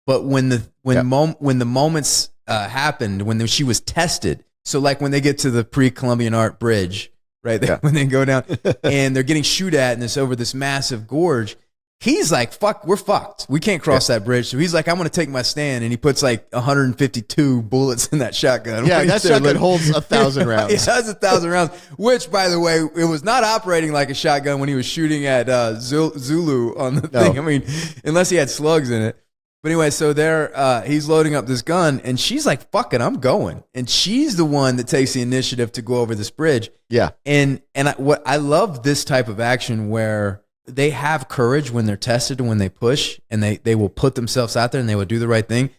But when the moments happened, when she was tested, so like when they get to the pre-Columbian Art Bridge, right, when they go down and they're getting shot at and it's over this massive gorge, he's like, fuck, we're fucked. We can't cross that bridge. So he's like, I'm going to take my stand. And he puts like 152 bullets in that shotgun. Yeah, that shotgun holds 1,000 rounds. It has 1,000 rounds, which, by the way, it was not operating like a shotgun when he was shooting at Zulu on the thing. I mean, unless he had slugs in it. But anyway, so he's loading up this gun, and she's like, fuck it, I'm going. And she's the one that takes the initiative to go over this bridge. Yeah. And I love this type of action where they have courage when they're tested and when they push, and they will put themselves out there and they will do the right thing,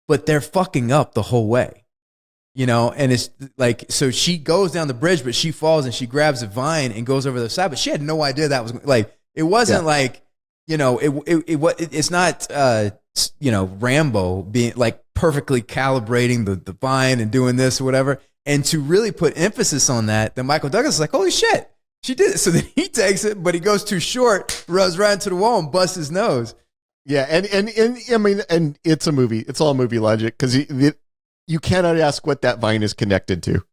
but they're fucking up the whole way, and it's like, so she goes down the bridge, but she falls and she grabs a vine and goes over the side, but she had no idea that was like, it wasn't like, it's not, Rambo being like perfectly calibrating the vine and doing this or whatever. And to really put emphasis on that, then Michael Douglas is like, holy shit, she did it. So then he takes it, but he goes too short, runs right into the wall and busts his nose. Yeah. And I mean, and it's a movie. It's all movie logic, because you cannot ask what that vine is connected to.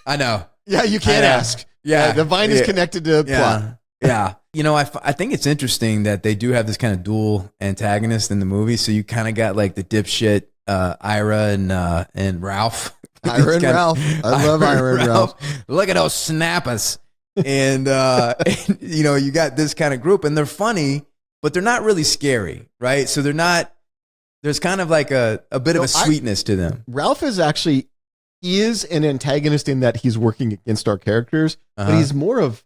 I know. Yeah, you can't ask. Yeah. The vine is connected to plot. Yeah. I think it's interesting that they do have this kind of dual antagonist in the movie. So you kind of got like the dipshit Ira and Ralph. Ira and Ralph. I love Ira and Ralph. Look at those snappers. and, and, you know, you got this kind of group, and they're funny, but they're not really scary, right? So they're not. There's kind of like a bit of a sweetness to them. Ralph is actually is an antagonist in that he's working against our characters, but he's more of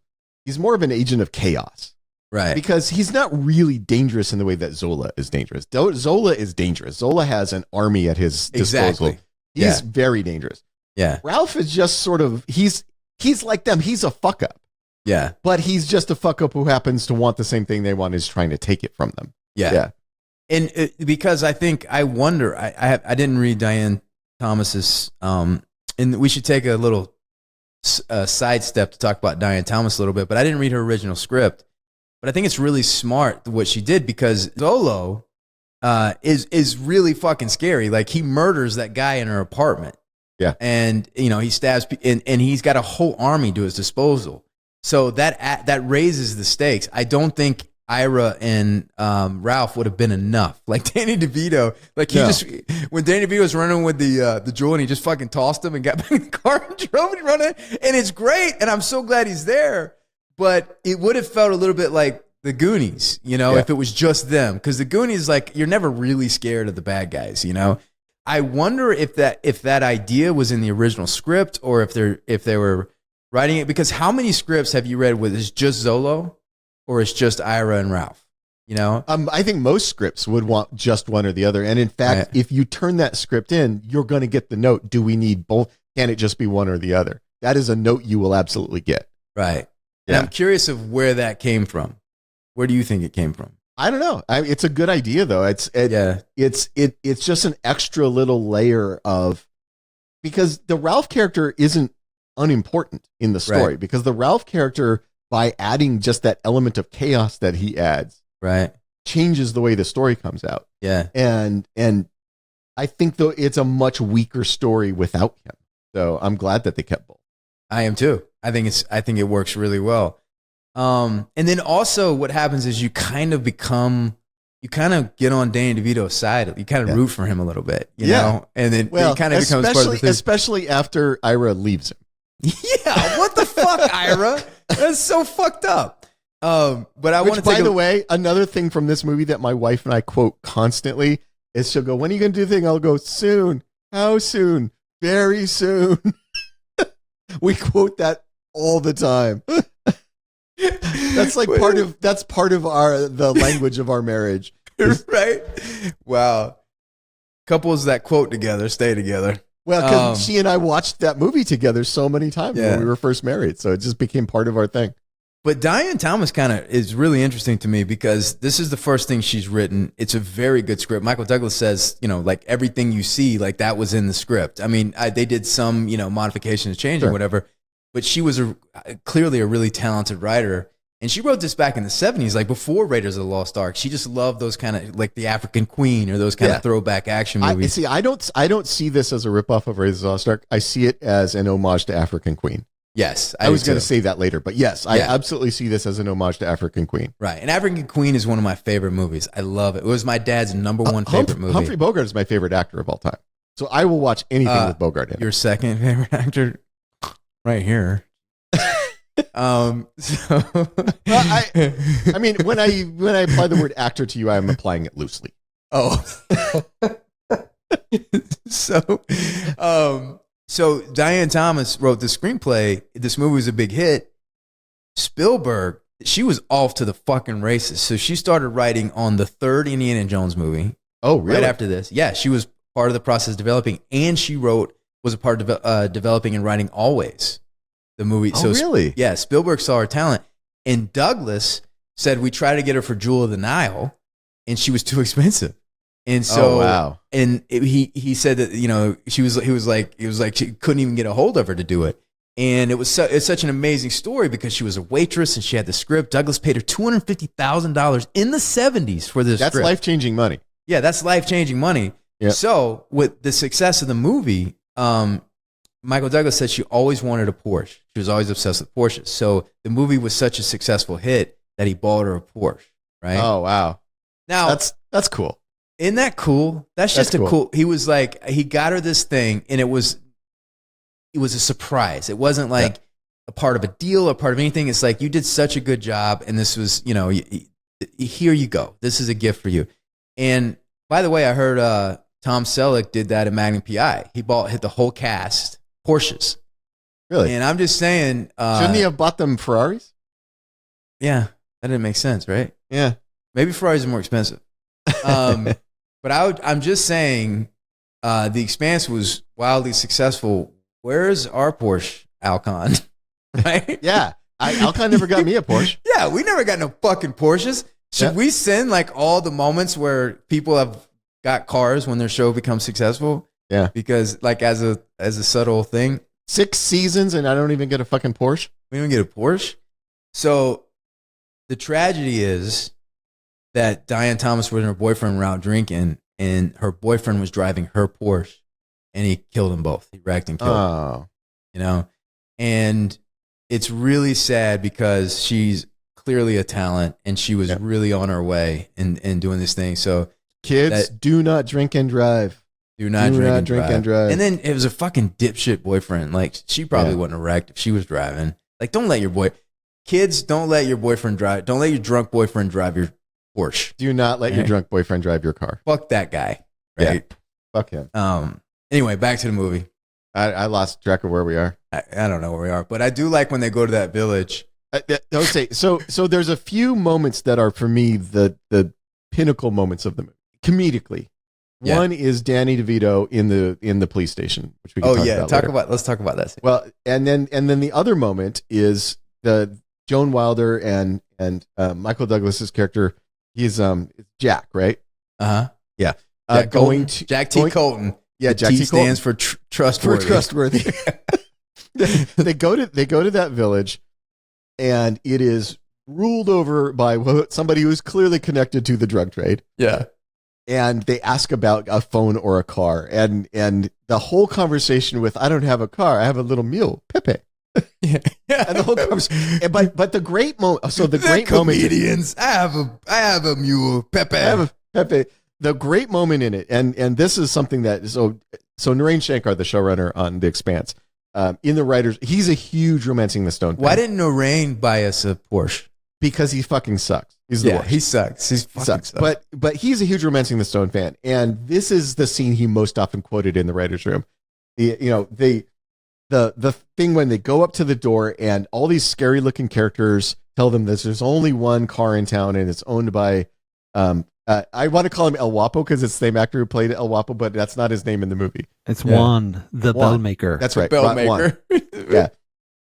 an agent of chaos. Right. Because he's not really dangerous in the way that Zola is dangerous. Zola is dangerous. Zola has an army at his disposal. Exactly. He's very dangerous. Yeah. Ralph is just sort of, he's like them. He's a fuck up. Yeah. But he's just a fuck up who happens to want the same thing they want, is trying to take it from them. Yeah. Yeah. And because I wonder, I didn't read Diane Thomas's, and we should take a little sidestep to talk about Diane Thomas a little bit, but I didn't read her original script. But I think it's really smart what she did, because Zolo is really fucking scary. Like, he murders that guy in her apartment. Yeah. And, you know, he stabs, and he's got a whole army to his disposal. So that raises the stakes. I don't think Ira and Ralph would have been enough. Like Danny DeVito, like when Danny DeVito was running with the jewel, and he just fucking tossed him and got back in the car and drove and running, and it's great, and I'm so glad he's there. But it would have felt a little bit like the Goonies, you know, if it was just them, because the Goonies, like, you're never really scared of the bad guys, you know. I wonder if that idea was in the original script, or if they were writing it, because how many scripts have you read with it's just Zolo? Or it's just Ira and Ralph, you know? I think most scripts would want just one or the other. And in fact, if you turn that script in, you're going to get the note, do we need both? Can it just be one or the other? That is a note you will absolutely get. Right. Yeah. And I'm curious of where that came from. Where do you think it came from? I don't know. It's a good idea, though. It's just an extra little layer of, because the Ralph character isn't unimportant in the story, because the Ralph character, by adding just that element of chaos that he adds, changes the way the story comes out. Yeah. And I think, though, it's a much weaker story without him. So I'm glad that they kept both. I am too. I think it works really well. And then also what happens is you kind of get on Danny DeVito's side. You kind of root for him a little bit, you know? And then it kind of becomes part of the thing. Especially after Ira leaves him. Yeah, what the fuck, Ira? That's so fucked up. But I want to by the way, another thing from this movie that my wife and I quote constantly is, she'll go, "When are you going to do the thing?" I'll go, "Soon." How soon? Very soon. We quote that all the time. That's like part of the language of our marriage. Right? Wow. Couples that quote together stay together. Well, because she and I watched that movie together so many times when we were first married, so it just became part of our thing. But Diane Thomas kind of is really interesting to me, because this is the first thing she's written. It's a very good script. Michael Douglas says, you know, like, everything you see, like, that was in the script. I mean, they did some, you know, modifications, change or whatever, but she was clearly a really talented writer. And she wrote this back in the 70s, like before Raiders of the Lost Ark. She just loved those kind of, like, the African Queen or those kind of throwback action movies. I don't see this as a ripoff of Raiders of the Lost Ark. I see it as an homage to African Queen. Yes. I was going to say that later, but yes, I absolutely see this as an homage to African Queen. Right. And African Queen is one of my favorite movies. I love it. It was my dad's number one favorite movie. Humphrey Bogart is my favorite actor of all time. So I will watch anything with Bogart in it. Your second favorite actor? Right here. Well, I mean, when I apply the word actor to you, I'm applying it loosely. Oh. So Diane Thomas wrote the screenplay. This movie was a big hit. Spielberg, she was off to the fucking races. So she started writing on the third Indiana Jones movie. Oh, really? Right after this. Yeah, she was part of the process of developing, and she was a part of developing and writing Always, the movie. Oh, really? Yeah, Spielberg saw her talent. And Douglas said, we tried to get her for Jewel of the Nile, and she was too expensive. And so, he said that, you know, he was like she couldn't even get a hold of her to do it. And it's such an amazing story, because she was a waitress and she had the script. Douglas paid her $250,000 in the 70s for this script. That's life-changing money. Yeah, that's life-changing money. Yep. So with the success of the movie, Michael Douglas said she always wanted a Porsche. She was always obsessed with Porsches. So the movie was such a successful hit that he bought her a Porsche, right? Oh, wow. Now that's cool. Isn't that cool? That's just cool. He was like, he got her this thing, and it was a surprise. It wasn't like a part of a deal or part of anything. It's like, you did such a good job. And this was, here you go. This is a gift for you. And by the way, I heard Tom Selleck did that in Magnum PI. He hit the whole cast Porsches. Really? And I'm just saying. Shouldn't he have bought them Ferraris? Yeah, that didn't make sense, right? Yeah. Maybe Ferraris are more expensive. But I'm just saying, The Expanse was wildly successful. Where's our Porsche Alcon? Right? Yeah. Alcon never got me a Porsche. Yeah, we never got no fucking Porsches. Should we send like all the moments where people have got cars when their show becomes successful? Yeah. Because like as a subtle thing. 6 seasons and I don't even get a fucking Porsche? We don't get a Porsche. So the tragedy is that Diane Thomas and her boyfriend were out drinking, and her boyfriend was driving her Porsche, and he killed them both. He wrecked and killed them. You know? And it's really sad because she's clearly a talent, and she was really on her way in doing this thing. So kids, do not drink and drive. Do not drink and drive. And And then it was a fucking dipshit boyfriend. Like, she probably wouldn't have wrecked if she was driving. Like, don't let your kids, don't let your boyfriend drive. Don't let your drunk boyfriend drive your Porsche. Do not let your drunk boyfriend drive your car. Fuck that guy. Right? Yeah. Fuck him. Anyway, back to the movie. I lost track of where we are. I don't know where we are, but I do like when they go to that village. Don't say so there's a few moments that are for me the pinnacle moments of the movie comedically. Yeah. One is Danny DeVito in the police station, which we can talk about later. Let's talk about that scene. Well, and then the other moment is the Joan Wilder and Michael Douglas's character. He's Jack, right? Yeah. Jack T. Colton. Yeah, Jack T. stands for trustworthy. For trustworthy. they go to that village, and it is ruled over by somebody who is clearly connected to the drug trade. Yeah. And they ask about a phone or a car, and the whole conversation with, I don't have a car, I have a little mule, Pepe. Yeah. And the whole conversation, but the great moment. So the great comedians, moment. I have a mule, Pepe. I have a Pepe. The great moment in it, and this is something that so Narain Shankar, the showrunner on The Expanse, in the writers, he's a huge Romancing the Stone fan. Why didn't Narain buy us a Porsche? Because he fucking sucks. He's the worst. He sucks. He sucks. But he's a huge Romancing the Stone fan, and this is the scene he most often quoted in the writers' room. The thing when they go up to the door and all these scary looking characters tell them that there's only one car in town and it's owned by I want to call him El Guapo because it's the same actor who played El Guapo, but that's not his name in the movie. It's Juan, the bell maker. That's right. Bell maker. Yeah.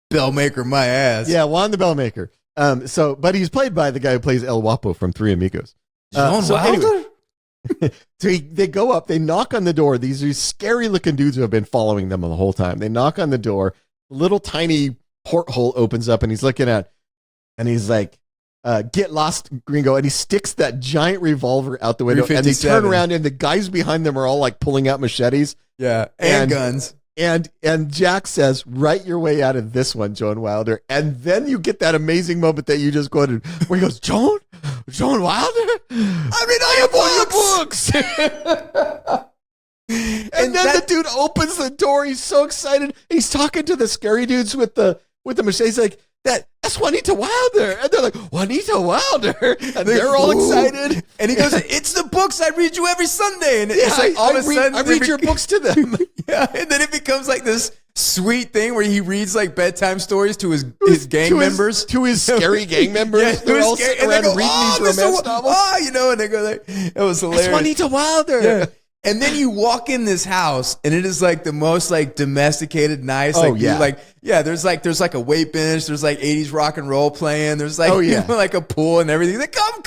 Bell maker, my ass. Yeah, Juan the bell maker. But he's played by the guy who plays El Guapo from Three Amigos. Joan Wilder? Anyway, so they go up, they knock on the door. These scary looking dudes who have been following them the whole time. They knock on the door. A little tiny porthole opens up, and he's looking at, and he's like, "Get lost, gringo!" And he sticks that giant revolver out the window, and they turn around, and the guys behind them are all like pulling out machetes, and guns. And Jack says, "Write your way out of this one, Joan Wilder." And then you get that amazing moment that you just quoted, where he goes, "Joan Wilder, I read all your books." And then the dude opens the door. He's so excited. He's talking to the scary dudes with the machete. He's like, that's Juanita Wilder. And they're like, Juanita Wilder. And they're all excited. And he goes, "It's the books I read you every Sunday." And it's like all of a sudden, I read your books to them. Yeah. And then it becomes like this sweet thing where he reads like bedtime stories to his gang members. To his scary gang members. Yeah, they're all sitting around reading these romance novels. And they go like, it was hilarious. It's Juanita Wilder. Yeah. And then you walk in this house, and it is like the most like domesticated, nice. There's like a weight bench. There's like 80s rock and roll playing. There's like like a pool and everything. Like, come,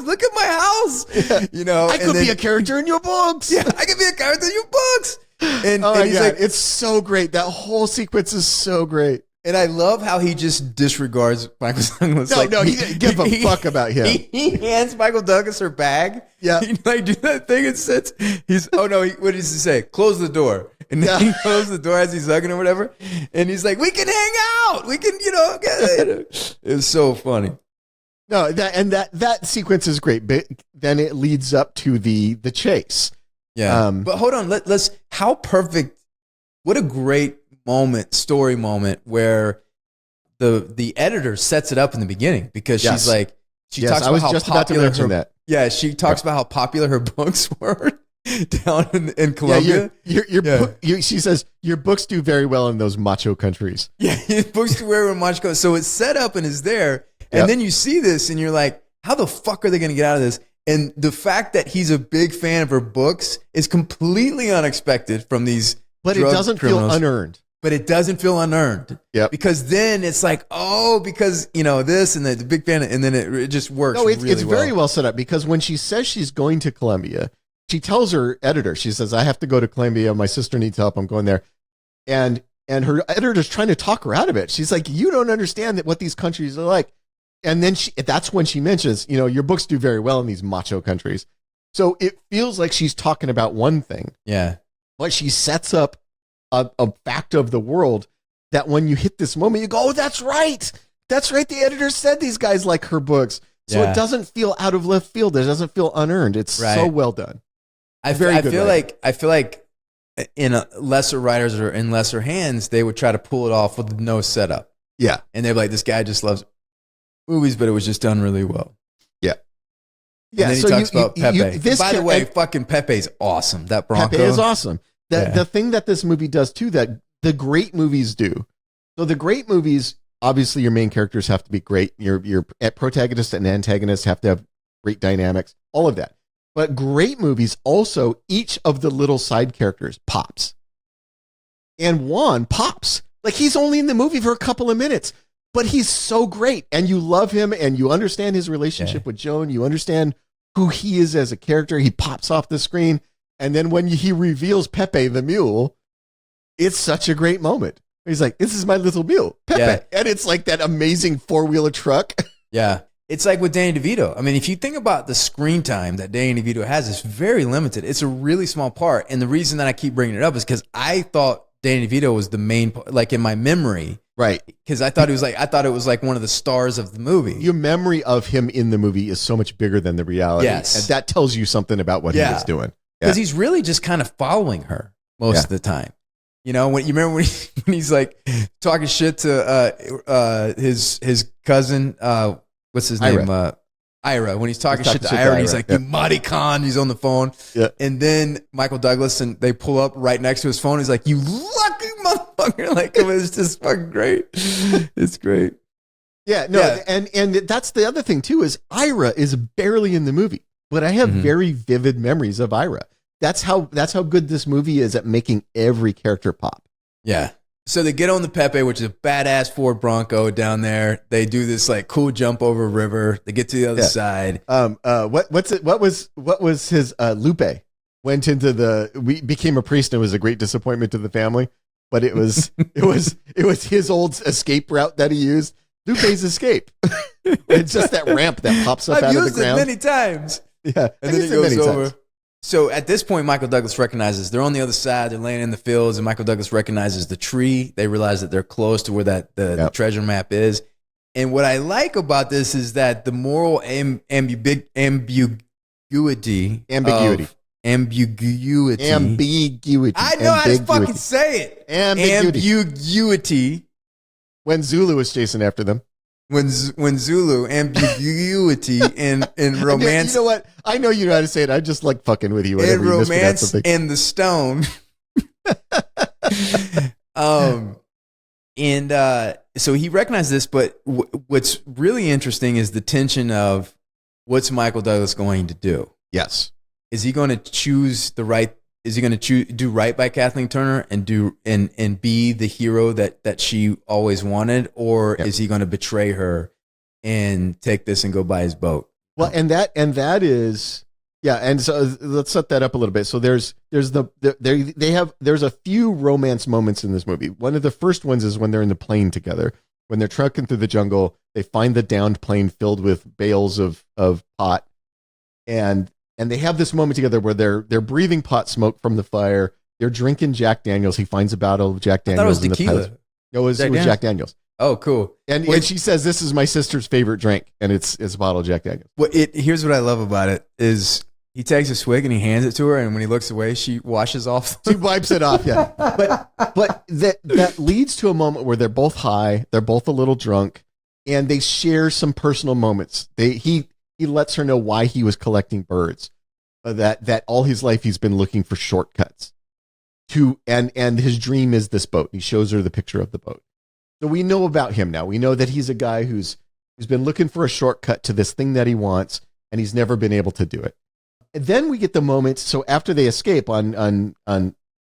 look at my house. Yeah. I could be a character in your books. Yeah, I could be a character in your books. And he's like, it's so great. That whole sequence is so great. And I love how he just disregards Michael Douglas. He didn't give a fuck about him. He hands Michael Douglas her bag. Yeah. He like do that thing and sits. What does he say? Close the door. And then he closes the door as he's hugging or whatever. And he's like, "We can hang out. We can, It's so funny. No, that sequence is great. But then it leads up to the chase. Yeah. But hold on. Let's how perfect. What a great story moment where the editor sets it up in the beginning because she's like, she talks about how popular her, yeah, she talks about how popular her books were down in Colombia. She says your books do very well in those macho countries. Yeah, his books do very well in macho. So it's set up and is there, and then you see this and you're like, how the fuck are they going to get out of this? And the fact that he's a big fan of her books is completely unexpected from these. But it doesn't feel unearned. But it doesn't feel unearned. Yep. Because then it's like, oh, because, this and the big fan, and then it just works. No, it's very well set up because when she says she's going to Colombia, she tells her editor, she says, I have to go to Colombia. My sister needs help. I'm going there. And her editor's trying to talk her out of it. She's like, you don't understand what these countries are like. And then that's when she mentions, your books do very well in these macho countries. So it feels like she's talking about one thing. Yeah. But she sets up a fact of the world that when you hit this moment, you go, oh, that's right. That's right. The editor said these guys like her books. So it doesn't feel out of left field. It doesn't feel unearned. It's so well done. I feel like in lesser writers or in lesser hands, they would try to pull it off with no setup. Yeah. And they're like, this guy just loves movies, but it was just done really well. Yeah. Yeah. And then he talks about Pepe. By the way, fucking Pepe's awesome. That Bronco. Pepe is awesome. The thing that this movie does too, that the great movies do. So the great movies, obviously your main characters have to be great. Your protagonist and antagonist have to have great dynamics, all of that. But great movies also, each of the little side characters pops. And Juan pops. Like he's only in the movie for a couple of minutes, but he's so great. And you love him and you understand his relationship with Joan. You understand who he is as a character. He pops off the screen. And then when he reveals Pepe the mule, it's such a great moment. He's like, this is my little mule, Pepe. Yeah. And it's like that amazing four-wheeler truck. Yeah. It's like with Danny DeVito. I mean, if you think about the screen time that Danny DeVito has, it's very limited. It's a really small part. And the reason that I keep bringing it up is because I thought Danny DeVito was the main part, like in my memory. Right. Because I thought it was like one of the stars of the movie. Your memory of him in the movie is so much bigger than the reality. Yes. And that tells you something about what he was doing. Because he's really just kind of following her most of the time. When you remember when he's like talking shit to his cousin, what's his name? Ira. When he's talking shit to Ira, and he's like, you maricon, he's on the phone. Yeah. And then Michael Douglas, and they pull up right next to his phone. He's like, you lucky motherfucker. Like, it's just fucking great. It's great. Yeah, no, and that's the other thing too, is Ira is barely in the movie. But I have very vivid memories of Ira. That's how good this movie is at making every character pop. Yeah. So they get on the Pepe, which is a badass Ford Bronco down there. They do this like cool jump over a river. They get to the other side. What was his Lupe went into we became a priest and it was a great disappointment to the family. But it was his old escape route that he used. Lupe's escape. It's just that ramp that pops up out of the ground. I've used it many times. Yeah, and then it goes over. So at this point, Michael Douglas recognizes they're on the other side. They're laying in the fields, and Michael Douglas recognizes the tree. They realize that they're close to where the treasure map is. And what I like about this is that the moral ambiguity. I know how to fucking say it. Ambiguity. When Zulu was chasing after them. When Zulu, ambiguity in romance. You know what? I know you know how to say it. I just like fucking with you. In romance and the stone. So he recognized this, but what's really interesting is the tension of what's Michael Douglas going to do? Yes. Is he going to choose the right? Is he going to do right by Kathleen Turner and be the hero that she always wanted, or is he going to betray her and take this and go buy his boat? Well, and that is and so let's set that up a little bit. So there's a few romance moments in this movie. One of the first ones is when they're in the plane together, when they're trucking through the jungle. They find the downed plane filled with bales of pot, and they have this moment together where they're breathing pot smoke from the fire. They're drinking Jack Daniels. He finds a bottle of Jack Daniels. I thought it was tequila. It was Jack Daniels. Oh, cool. And she says, this is my sister's favorite drink, and it's a bottle of Jack Daniels. Well, here's what I love about it is He takes a swig and he hands it to her, and when he looks away, she washes off. She wipes it off, yeah. But that leads to a moment where they're both high, they're both a little drunk, and they share some personal moments. He lets her know why he was collecting birds, that all his life he's been looking for shortcuts to, and his dream is this boat. He shows her the picture of the boat. So we know about him now. We know that he's a guy who's been looking for a shortcut to this thing that he wants, and he's never been able to do it. And then we get the moment. So after they escape on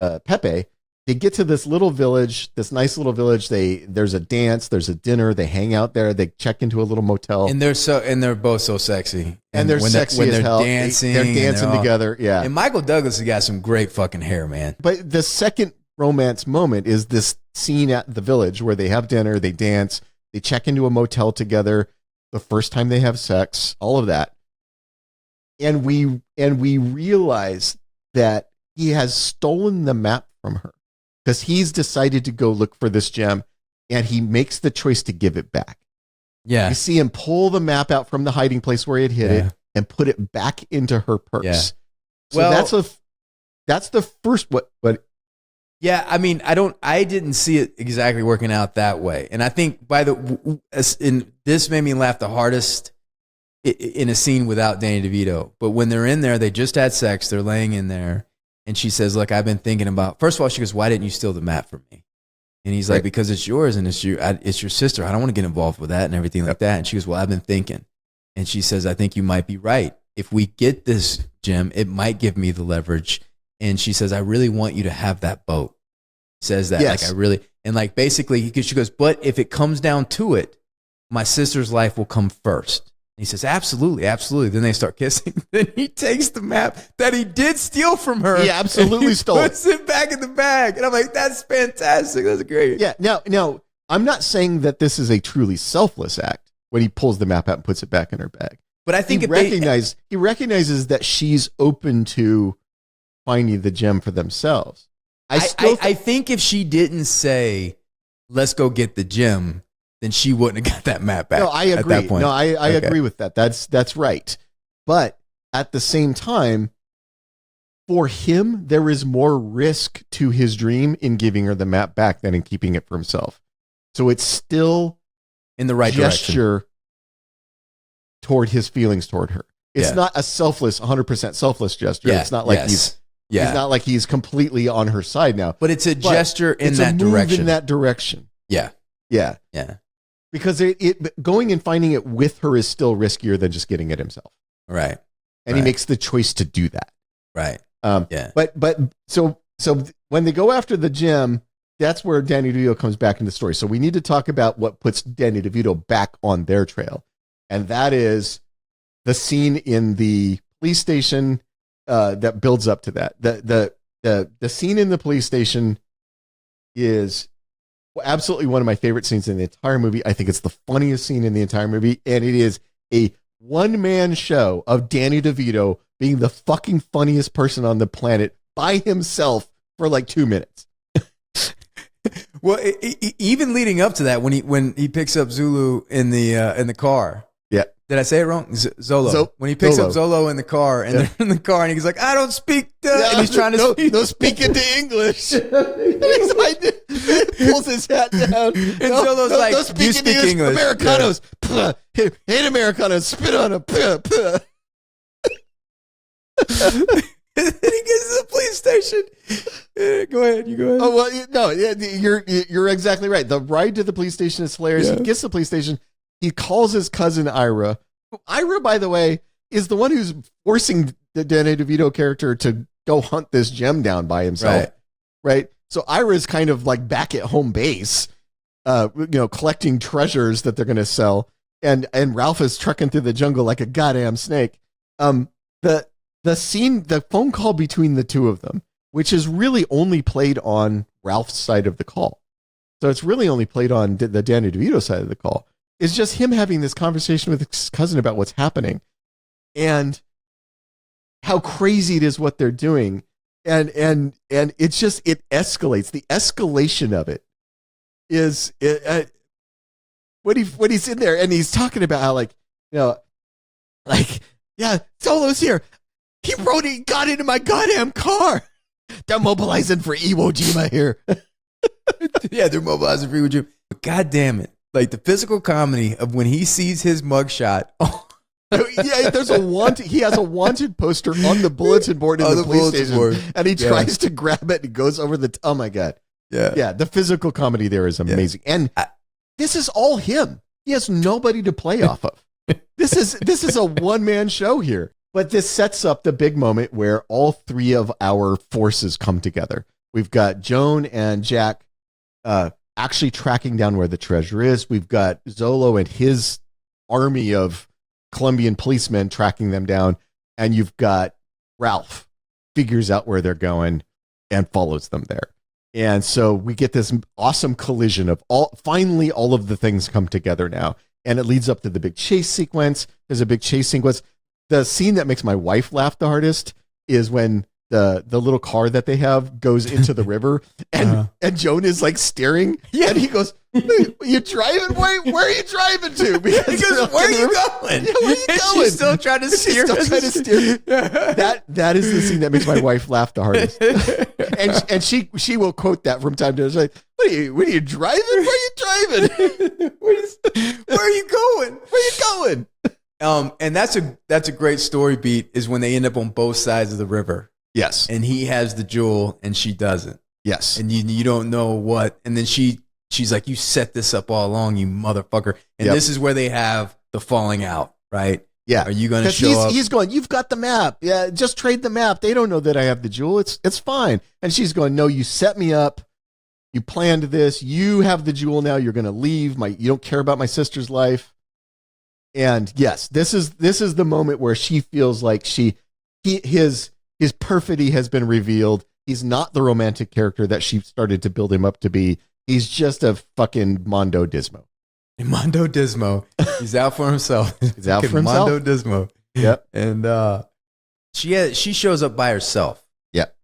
Pepe, they get to this little village, this nice little village. There's a dance, there's a dinner. They hang out there. They check into a little motel, and they're both so sexy. And they're sexy when as they're hell. Dancing, they're dancing together. Yeah. And Michael Douglas has got some great fucking hair, man. But the second romance moment is this scene at the village where they have dinner, they dance, they check into a motel together. The first time they have sex, all of that. And we realize that he has stolen the map from her because he's decided to go look for this gem, and he makes the choice to give it back. Yeah. You see him pull the map out from the hiding place where he had hid it and put it back into her purse. Yeah. So that's the first what. Yeah, I mean, I didn't see it exactly working out that way. And I think this made me laugh the hardest in a scene without Danny DeVito. But when they're in there, they just had sex, they're laying in there, and she says, look, I've been thinking about, first of all, she goes, why didn't you steal the map from me? And he's like, because it's yours and it's your sister. I don't want to get involved with that and everything like that. And she goes, well, I've been thinking. And she says, I think you might be right. If we get this gem, it might give me the leverage. And she says, I really want you to have that boat. Says that, yes. like, I really, and like, basically, she goes, but if it comes down to it, my sister's life will come first. And he says, absolutely, absolutely. Then they start kissing. Then he takes the map that he did steal from her. He absolutely stole it. Puts it back in the bag. And I'm like, that's fantastic. That's great. Yeah. Now, I'm not saying that this is a truly selfless act when he pulls the map out and puts it back in her bag. But I think he recognizes that she's open to finding the gem for themselves. I think if she didn't say, let's go get the gem, then she wouldn't have got that map back. No, I agree. At that point. No, I agree with that. That's right. But at the same time, for him, there is more risk to his dream in giving her the map back than in keeping it for himself. So it's still in the right gesture direction toward his feelings toward her. It's not a 100% selfless gesture. Yeah. It's not like he's not like he's completely on her side now. But it's a gesture in that move direction. in that direction. Yeah. Yeah. Yeah. Because going and finding it with her is still riskier than just getting it himself. Right. And he makes the choice to do that. Right. Yeah. But so when they go after the gem, that's where Danny DeVito comes back into the story. So we need to talk about what puts Danny DeVito back on their trail. And that is the scene in the police station that builds up to that. The scene in the police station is absolutely one of my favorite scenes in the entire movie. I think it's the funniest scene in the entire movie. And it is a one-man show of Danny DeVito being the fucking funniest person on the planet by himself for like 2 minutes. Well, even leading up to that, when he picks up Zulu in the car. Yeah. Did I say it wrong? Zolo. When he picks up Zolo in the car, and they're in the car, and he's like, "I don't speak," and he's trying to speak into English. He's like, pulls his hat down, and Zolo's like, "Don't speak "You speak English, Americanos, hate Americanos, spit on him." And then he gets to the police station. Go ahead. You go ahead. Oh well, no, you're exactly right. The ride to the police station is hilarious. Yeah. He gets to the police station. He calls his cousin Ira. Ira, by the way, is the one who's forcing the Danny DeVito character to go hunt this gem down by himself. Right? So Ira is kind of like back at home base, collecting treasures that they're going to sell. And Ralph is trucking through the jungle like a goddamn snake. The scene, the phone call between the two of them, which is really only played on Ralph's side of the call. So it's really only played on the Danny DeVito side of the call. It's just him having this conversation with his cousin about what's happening and how crazy it is what they're doing. And it's just, it escalates. The escalation of it is when he's in there and he's talking about how Solo's here. He got into my goddamn car. They're mobilizing for Iwo Jima here. Yeah, they're mobilizing for Iwo Jima. But God damn it. Like the physical comedy of when he sees his mugshot. Yeah, he has a wanted poster on the bulletin board in the police station, and he tries to grab it and goes over the. Oh my God. Yeah. The physical comedy there is amazing, and this is all him. He has nobody to play off of. This is a one-man show here. But this sets up the big moment where all three of our forces come together. We've got Joan and Jack actually tracking down where the treasure is. We've got Zolo and his army of Colombian policemen tracking them down. And you've got Ralph figures out where they're going and follows them there. And so we get this awesome collision of finally all of the things come together now. And it leads up to the big chase sequence. There's a big chase sequence. The scene that makes my wife laugh the hardest is when the little car that they have goes into the river and Joan is like staring and he goes, "You driving? Where are you driving to?" Because he goes, "Where are you going? Yeah, where are you going?" She's still trying to steer. That is the scene that makes my wife laugh the hardest. and she will quote that from time to time. She's like, What are you driving? Where are you driving? Where are you going? Where are you going? And that's a great story beat is when they end up on both sides of the river. Yes. And he has the jewel and she doesn't. Yes. And you don't know what. And then she's like, "You set this up all along, you motherfucker." And this is where they have the falling out, right? Yeah. Are you going to show up? He's going, "You've got the map. Yeah, just trade the map. They don't know that I have the jewel. It's fine." And she's going, "No, you set me up. You planned this. You have the jewel now. You're going to leave. You don't care about my sister's life." And yes, this is the moment where she feels like his perfidy has been revealed. He's not the romantic character that she started to build him up to be. He's just a fucking Mondo Dismo. Mondo Dismo. He's out for himself. He's out for himself. Mondo Dismo. Yep. And she shows up by herself. Yep.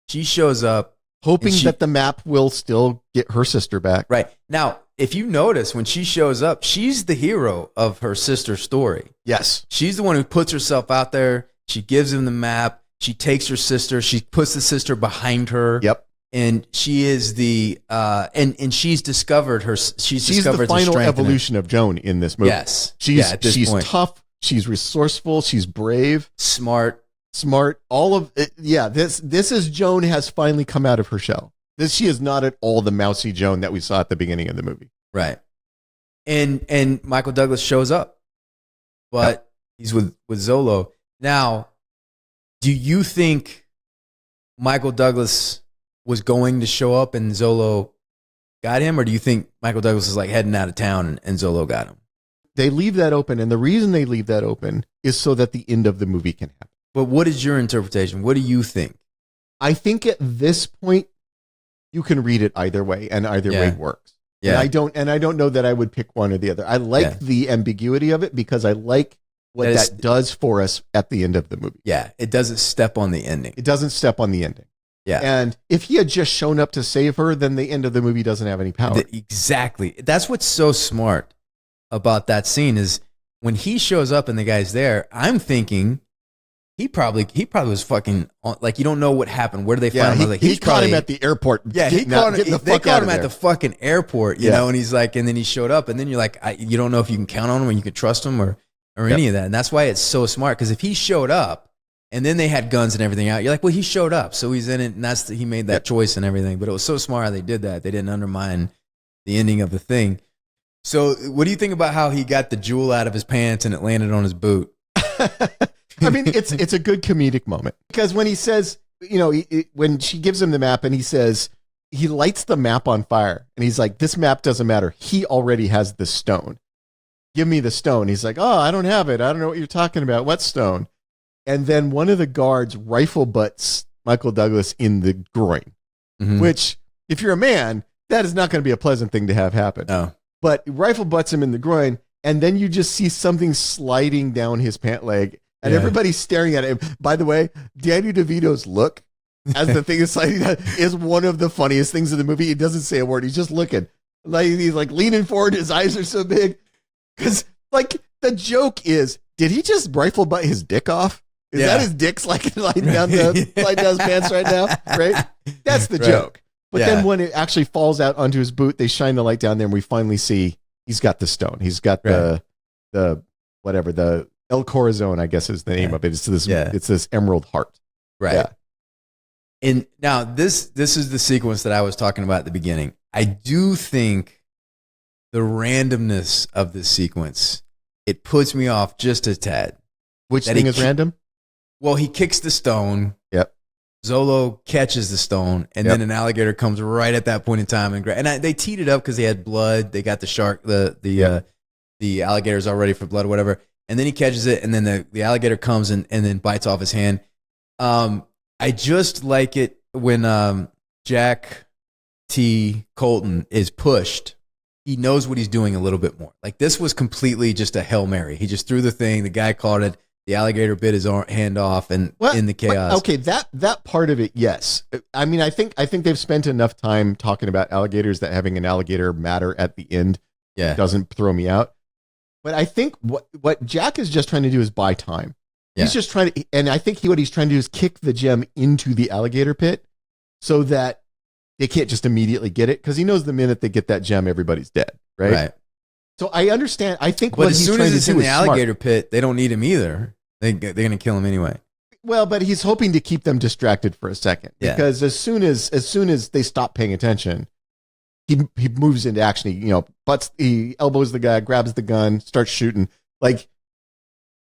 She shows up hoping that the map will still get her sister back. Right. Now, if you notice, when she shows up, she's the hero of her sister's story. Yes. She's the one who puts herself out there. She gives him the map. She takes her sister. She puts the sister behind her. Yep. And she is the and she's discovered her. She's discovered the final evolution of Joan in this movie. Yes. She's tough. She's resourceful. She's brave. Smart. All of it. Yeah. This is Joan has finally come out of her shell. She is not at all the mousy Joan that we saw at the beginning of the movie. Right. And Michael Douglas shows up, but he's with Zolo. Now, do you think Michael Douglas was going to show up and Zolo got him? Or do you think Michael Douglas is like heading out of town and Zolo got him? They leave that open. And the reason they leave that open is so that the end of the movie can happen. But what is your interpretation? What do you think? I think at this point, you can read it either way, and either way works. Yeah. And I don't know that I would pick one or the other. I like the ambiguity of it because I like what that does for us at the end of the movie. Yeah, it doesn't step on the ending. It doesn't step on the ending. Yeah. And if he had just shown up to save her, then the end of the movie doesn't have any power. Exactly. That's what's so smart about that scene is when he shows up and the guy's there, I'm thinking he probably was fucking like, you don't know what happened. Where did they find him? Like, he caught him at the airport. Yeah, they caught him at the fucking airport, you know, and he's like, and then he showed up, and then you're like, you don't know if you can count on him or you can trust him or any of that. And that's why it's so smart, because if he showed up and then they had guns and everything out, you're like, well, he showed up, so he's in it, and he made that choice and everything. But it was so smart how they did that. They didn't undermine the ending of the thing. So what do you think about how he got the jewel out of his pants and it landed on his boot? I mean, it's a good comedic moment, because when he says, you know, when she gives him the map and he says, he lights the map on fire and he's like, this map doesn't matter. He already has the stone. Give me the stone. He's like, oh, I don't have it. I don't know what you're talking about. What stone? And then one of the guards rifle butts Michael Douglas in the groin, which if you're a man, that is not going to be a pleasant thing to have happen. No. But rifle butts him in the groin. And then you just see something sliding down his pant leg. And everybody's staring at him. By the way, Danny DeVito's look as the thing is sliding down is one of the funniest things in the movie. He doesn't say a word. He's just looking. Like he's like leaning forward. His eyes are so big. Because like the joke is, did he just rifle butt his dick off? Is that his dick sliding down his pants right now? Right? That's the joke. But then when it actually falls out onto his boot, they shine the light down there and we finally see he's got the stone. He's got the whatever, the El Corazon, I guess is the name of it. It's this emerald heart. Right. Yeah. And now this is the sequence that I was talking about at the beginning. I do think the randomness of this sequence, it puts me off just a tad. Which thing is random? Well, he kicks the stone. Yep. Zolo catches the stone, and then an alligator comes right at that point in time and they teed it up because they had blood. They got the shark, the alligator's all ready for blood or whatever. And then he catches it, and then the alligator comes and then bites off his hand. I just like it when Jack T. Colton is pushed. He knows what he's doing a little bit more. Like this was completely just a Hail Mary. He just threw the thing. The guy caught it. The alligator bit his hand off, and in the chaos. Okay, that part of it, yes. I mean, I think they've spent enough time talking about alligators that having an alligator matter at the end doesn't throw me out. But I think what Jack is just trying to do is buy time. Yeah. He's just trying to, and I think what he's trying to do is kick the gem into the alligator pit so that they can't just immediately get it, because he knows the minute they get that gem, everybody's dead, right? So I understand. I think but as soon as it's in the alligator pit, they don't need him either. They're going to kill him anyway. Well, but he's hoping to keep them distracted for a second, because as soon as they stop paying attention, he moves into action. He elbows the guy, grabs the gun, starts shooting. Like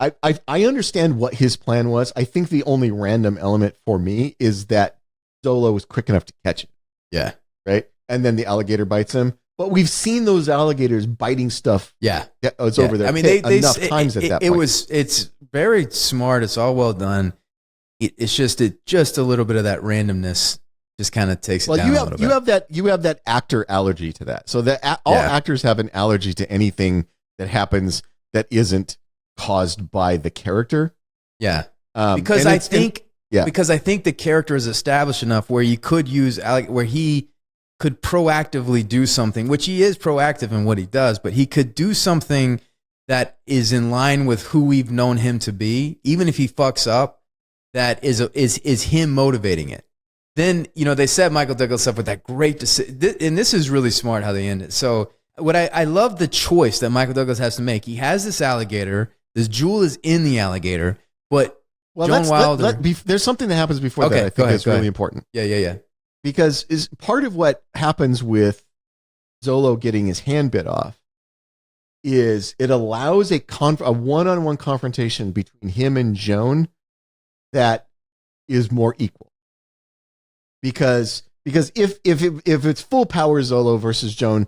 I understand what his plan was. I think the only random element for me is that Zolo was quick enough to catch it. Yeah. Right. And then the alligator bites him. But we've seen those alligators biting stuff. Yeah. It's over there. I mean, enough times at that point. It's very smart. It's all well done. It's just a little bit of that randomness just kind of takes it down a little bit. You have that actor allergy to that. So that all actors have an allergy to anything that happens that isn't caused by the character. Yeah. Because I think the character is established enough where you could use where he could proactively do something, which he is proactive in what he does, but he could do something that is in line with who we've known him to be, even if he fucks up, that is him motivating it. Then, they set Michael Douglas up with that great decision, and this is really smart how they end it. So what I love the choice that Michael Douglas has to make. He has this alligator, this jewel is in the alligator, but Joan Wilder. There's something that happens before that I think is really important. Yeah. Because is part of what happens with Zolo getting his hand bit off is it allows a one-on-one confrontation between him and Joan that is more equal. Because if it's full power Zolo versus Joan,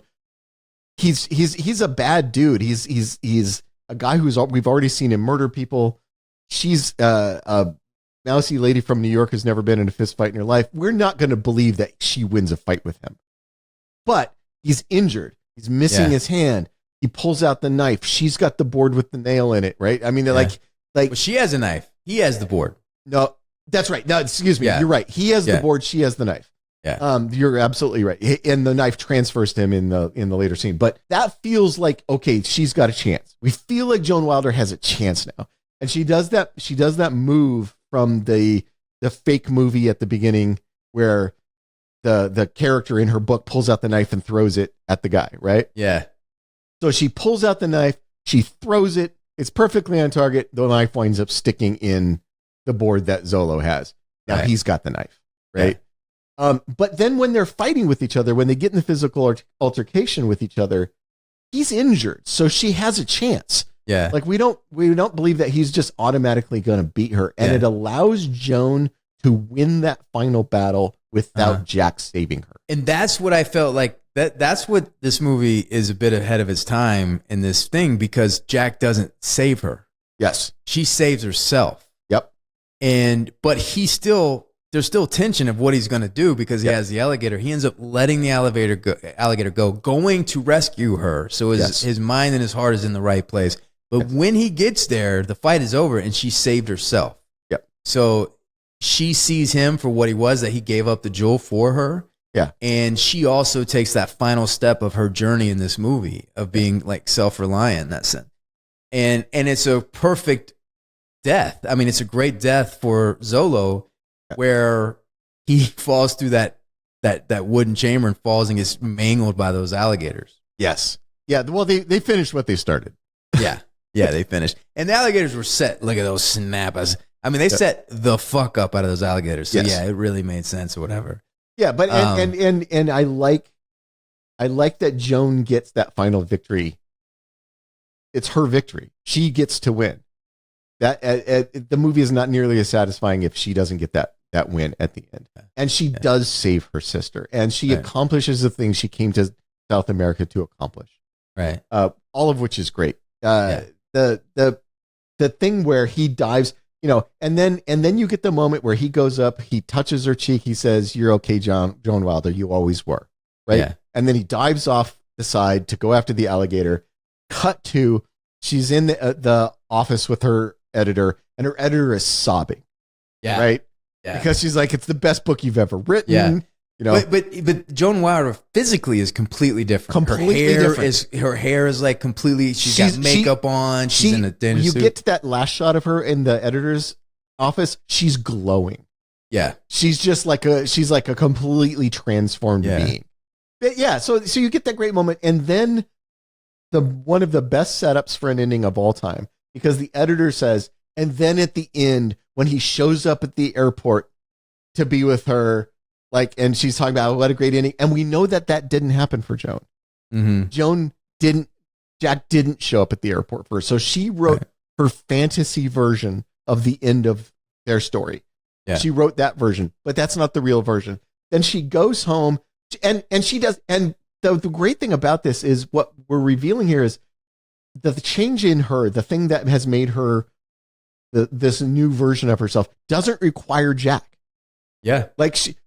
he's a bad dude. He's a guy we've already seen him murder people. She's a mousy lady from New York who's never been in a fist fight in her life. We're not going to believe that she wins a fight with him. But he's injured. He's missing his hand. He pulls out the knife. She's got the board with the nail in it, right? I mean, they're like well, she has a knife. He has the board. No, that's right. No, excuse me. You're right. He has the board. She has the knife. Yeah. You're absolutely right. And the knife transfers to him in the later scene. But that feels like, okay, she's got a chance. We feel like Joan Wilder has a chance now. And she does that move from the fake movie at the beginning where the character in her book pulls out the knife and throws it at the guy, right? Yeah. So she pulls out the knife, she throws it, it's perfectly on target. The knife winds up sticking in the board that Zolo has. Now he's got the knife, right? Yeah. But then when they're fighting with each other, when they get in the physical altercation with each other, he's injured. So she has a chance. Yeah. Like we don't believe that he's just automatically going to beat her. And it allows Joan to win that final battle without Jack saving her. And that's what I felt like that's what this movie is a bit ahead of its time in this thing, because Jack doesn't save her. Yes. She saves herself. Yep. But there's still tension of what he's going to do because he has the alligator. He ends up letting the alligator go, going to rescue her. So his mind and his heart is in the right place. But when he gets there, the fight is over and she saved herself. Yep. So she sees him for what he was, that he gave up the jewel for her. Yeah. And she also takes that final step of her journey in this movie of being like self-reliant in that sense. And it's a perfect death. I mean, it's a great death for Zolo, where he falls through that wooden chamber and falls and gets mangled by those alligators. Yes. Yeah. Well, they finished what they started. Yeah. Yeah, they finished. And the alligators were set. Look at those snappers. I mean, they set the fuck up out of those alligators. So yeah, it really made sense or whatever. Yeah, but and I like that Joan gets that final victory. It's her victory. She gets to win. That the movie is not nearly as satisfying if she doesn't get that win at the end. And she does save her sister, and she accomplishes the things she came to South America to accomplish. Right. All of which is great. The thing where he dives, and then you get the moment where he goes up, he touches her cheek, he says, "You're okay, Joan Wilder, you always were." Right. Yeah. And then he dives off the side to go after the alligator. Cut to, she's in the office with her editor, and her editor is sobbing. Yeah. Right. Yeah. Because she's like, it's the best book you've ever written. Yeah. But Joan Wilder physically is completely different. Her hair is like completely. She's got makeup on. She's in a dinner suit. You get to that last shot of her in the editor's office. She's glowing. Yeah, she's just like a completely transformed being. But yeah, so you get that great moment, and then one of the best setups for an ending of all time, because the editor says, and then at the end when he shows up at the airport to be with her. And she's talking about what a great ending. And we know that didn't happen for Joan. Mm-hmm. Jack didn't show up at the airport first. So she wrote her fantasy version of the end of their story. Yeah. She wrote that version, but that's not the real version. Then she goes home and she does. And the great thing about this is what we're revealing here is the change in her, the thing that has made her this new version of herself doesn't require Jack. Yeah.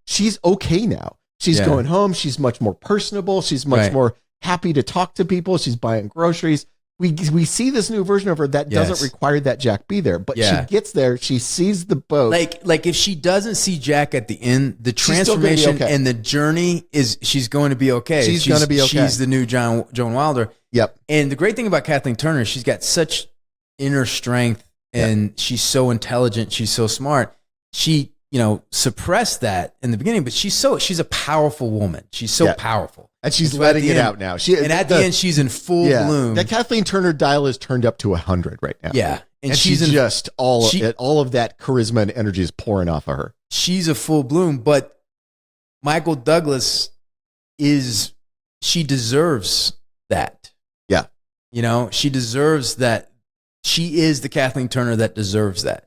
She's okay now. She's going home. She's much more personable. She's much more happy to talk to people. She's buying groceries. We see this new version of her that doesn't require that Jack be there, but she gets there. She sees the boat. Like if she doesn't see Jack at the end, the transformation and the journey she's going to be okay. She's going to be okay. She's the new Joan Wilder. Yep. And the great thing about Kathleen Turner, she's got such inner strength, and she's so intelligent. She's so smart. She suppressed that in the beginning, but she's a powerful woman. She's so powerful. And she's letting it out now. At the end, she's in full bloom. That Kathleen Turner dial is turned up to 100 right now. Yeah. And she's just all of that charisma and energy is pouring off of her. She's a full bloom, but Michael Douglas she deserves that. Yeah. She deserves that. She is the Kathleen Turner that deserves that.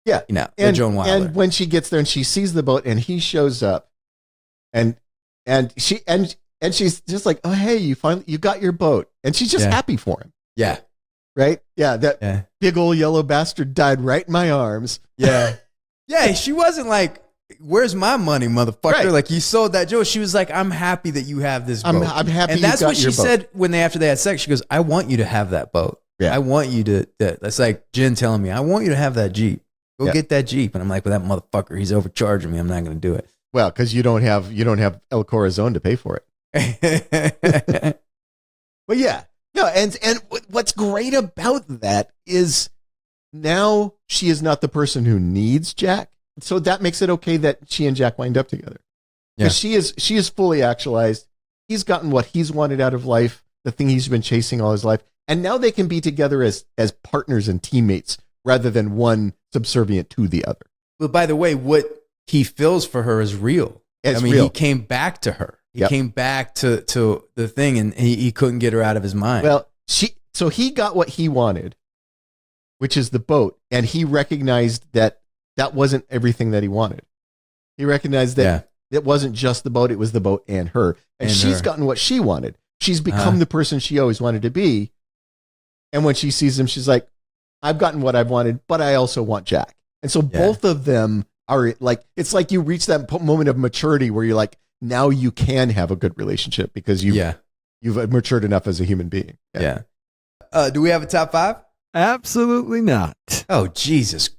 Yeah, and Joan Wilder. And when she gets there and she sees the boat and he shows up, and she's just like, oh hey, you got your boat, and she's just happy for him. Yeah, right. Yeah, that big old yellow bastard died right in my arms. Yeah, yeah. She wasn't like, where's my money, motherfucker? Right. Like, you sold that joke. She was like, I'm happy that you have this boat. I'm happy. And that's what she said after they had sex. She goes, I want you to have that boat. Yeah, I want you to. That's like Jen telling me, I want you to have that Jeep. Go get that Jeep. And I'm like, well, that motherfucker, he's overcharging me. I'm not going to do it. Well, because you don't have El Corazon to pay for it. But yeah. No, and what's great about that is now she is not the person who needs Jack. So that makes it okay that she and Jack wind up together. Yeah. She is fully actualized. He's gotten what he's wanted out of life, the thing he's been chasing all his life. And now they can be together as partners and teammates rather than one subservient to the other. But by the way, what he feels for her is real. He came back to her. He came back to the thing, and he couldn't get her out of his mind. Well, so he got what he wanted, which is the boat, and he recognized that wasn't everything that he wanted. He recognized that it wasn't just the boat, it was the boat and her. And she's gotten what she wanted. She's become the person she always wanted to be. And when she sees him, she's like, I've gotten what I've wanted, but I also want Jack. And so both of them are like, it's like you reach that moment of maturity where you're like, now you can have a good relationship because you've matured enough as a human being. Yeah. Do we have a top 5? Absolutely not. Oh, Jesus.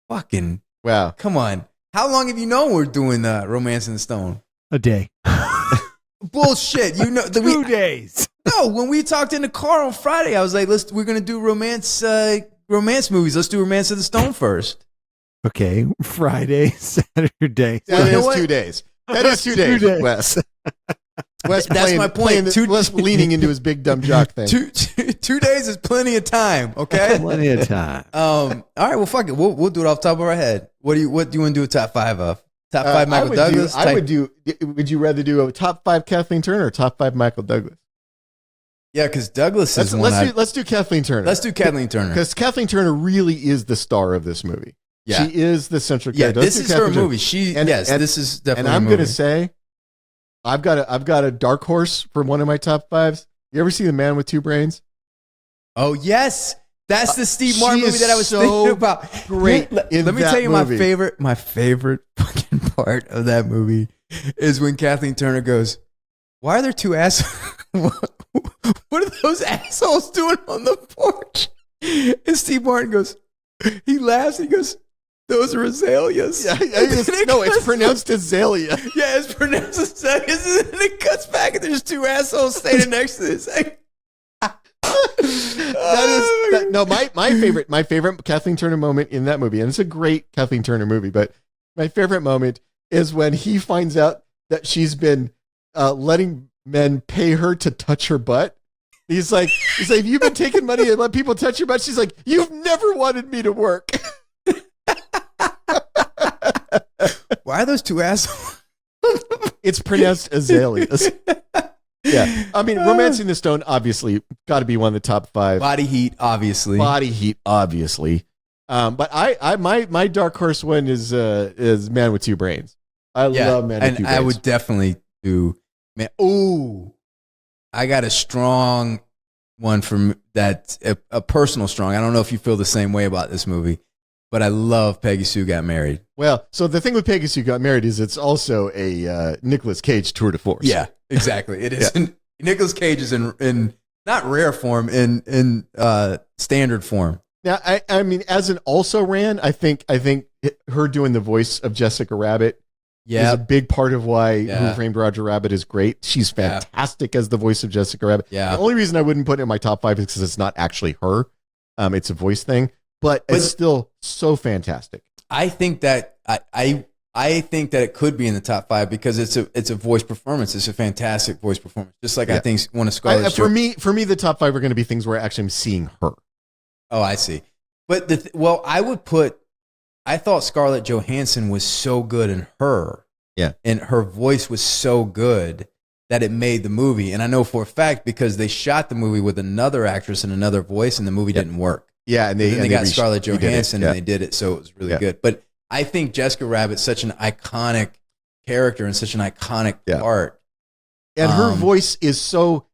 Fucking. Wow. Come on. How long have you known we're doing Romance in the Stone? A day. Bullshit. 2 days. No, when we talked in the car on Friday, I was like, we're going to do Romance romance movies. Let's do Romance of the Stone first. Okay, Friday, Saturday. That you know is what? 2 days. That is 2 days, Wes. Wes That's playing, my point. Wes leaning into his big dumb jock thing. 2 days is plenty of time. Okay. Plenty of time. All right. Well, fuck it. We'll do it off the top of our head. What do you want to do a top 5 of? Top 5 Michael Douglas. Would you rather do a top 5 Kathleen Turner or top 5 Michael Douglas? Yeah, because Douglas is one. Let's do Kathleen Turner. Let's do Kathleen Turner Because Kathleen Turner really is the star of this movie. Yeah. She is the central Yeah, character. this is her movie. This is definitely. And I'm going to say, I've got a dark horse for one of my top 5s. You ever see The Man with Two Brains? Oh yes, that's the Steve Martin she movie is that I was so thinking about. great Let in me that tell you movie. my favorite fucking part of that movie is when Kathleen Turner goes, "Why are there 2 assholes? What are those assholes doing on the porch?" And Steve Martin goes, he laughs. And he goes, "Those are azaleas." Yeah, it's pronounced azalea. Yeah, it's pronounced azaleas. And then it cuts back, and there's 2 assholes standing next to this. My favorite Kathleen Turner moment in that movie, and it's a great Kathleen Turner movie, but my favorite moment is when he finds out that she's been letting men pay her to touch her butt. He's like, "You've been taking money and let people touch your butt." She's like, "You've never wanted me to work." Why are those 2 assholes? It's pronounced azaleas. Yeah, I mean, Romancing the Stone obviously got to be one of the top 5. Body Heat, obviously. But my dark horse one is Man with Two Brains. I love Man with Two Brains. I would definitely do man. Ooh, I got a strong one from that, a personal strong. I don't know if you feel the same way about this movie, but I love Peggy Sue Got Married. Well, so the thing with Peggy Sue Got Married is it's also a Nicolas Cage tour de force. Yeah, exactly. It is. Yeah. Nicolas Cage is in not rare form, in standard form. Now, I mean, as an also ran, I think her doing the voice of Jessica Rabbit is a big part of why Who Framed Roger Rabbit is great. She's fantastic as the voice of Jessica Rabbit. Yeah. The only reason I wouldn't put it in my top 5 is because it's not actually her. It's a voice thing, but it's still so fantastic. I think that I think that it could be in the top 5 because it's a voice performance. It's a fantastic voice performance. Just like I think one of Scarlett's for me, the top 5 are going to be things where actually I'm seeing her. Oh, I see. But I thought Scarlett Johansson was so good in her. Yeah. And her voice was so good that it made the movie. And I know for a fact because they shot the movie with another actress and another voice and the movie didn't work. Yeah. And they got Scarlett Johansson and they did it. So it was really good. But I think Jessica Rabbit's such an iconic character and such an iconic part. And her voice is so,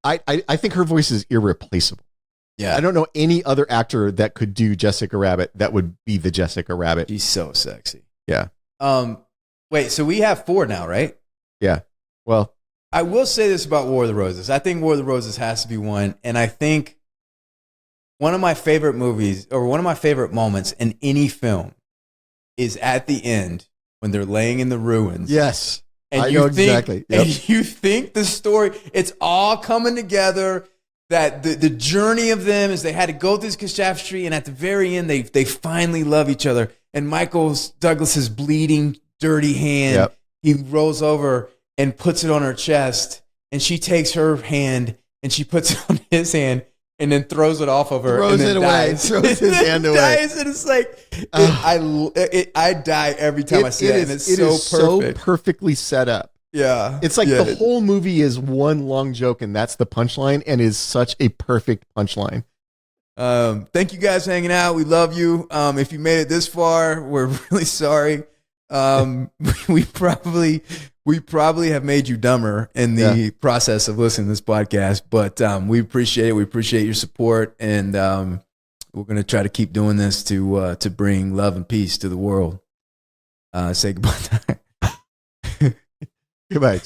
I think her voice is irreplaceable. Yeah. I don't know any other actor that could do Jessica Rabbit that would be the Jessica Rabbit. She's so sexy. Yeah. Wait, so we have 4 now, right? Yeah. Well, I will say this about War of the Roses. I think War of the Roses has to be one. And I think one of my favorite movies or one of my favorite moments in any film is at the end when they're laying in the ruins. Yes. And I know exactly. Yep. And you think the story, it's all coming together. That the journey of them is they had to go through this catastrophe, and at the very end, they finally love each other. And Michael Douglas's bleeding, dirty hand, he rolls over and puts it on her chest, and she takes her hand and she puts it on his hand, and then throws it off of her, throws and then it dies. away, throws his hand away. Dies, and it's like I die every time I see that, and it's so perfect. So perfectly set up. Yeah. It's like the whole movie is one long joke and that's the punchline and is such a perfect punchline. Thank you guys for hanging out. We love you. If you made it this far, we're really sorry. We probably have made you dumber in the process of listening to this podcast, but we appreciate it. We appreciate your support, and we're going to try to keep doing this to bring love and peace to the world. Say goodbye. Goodbye.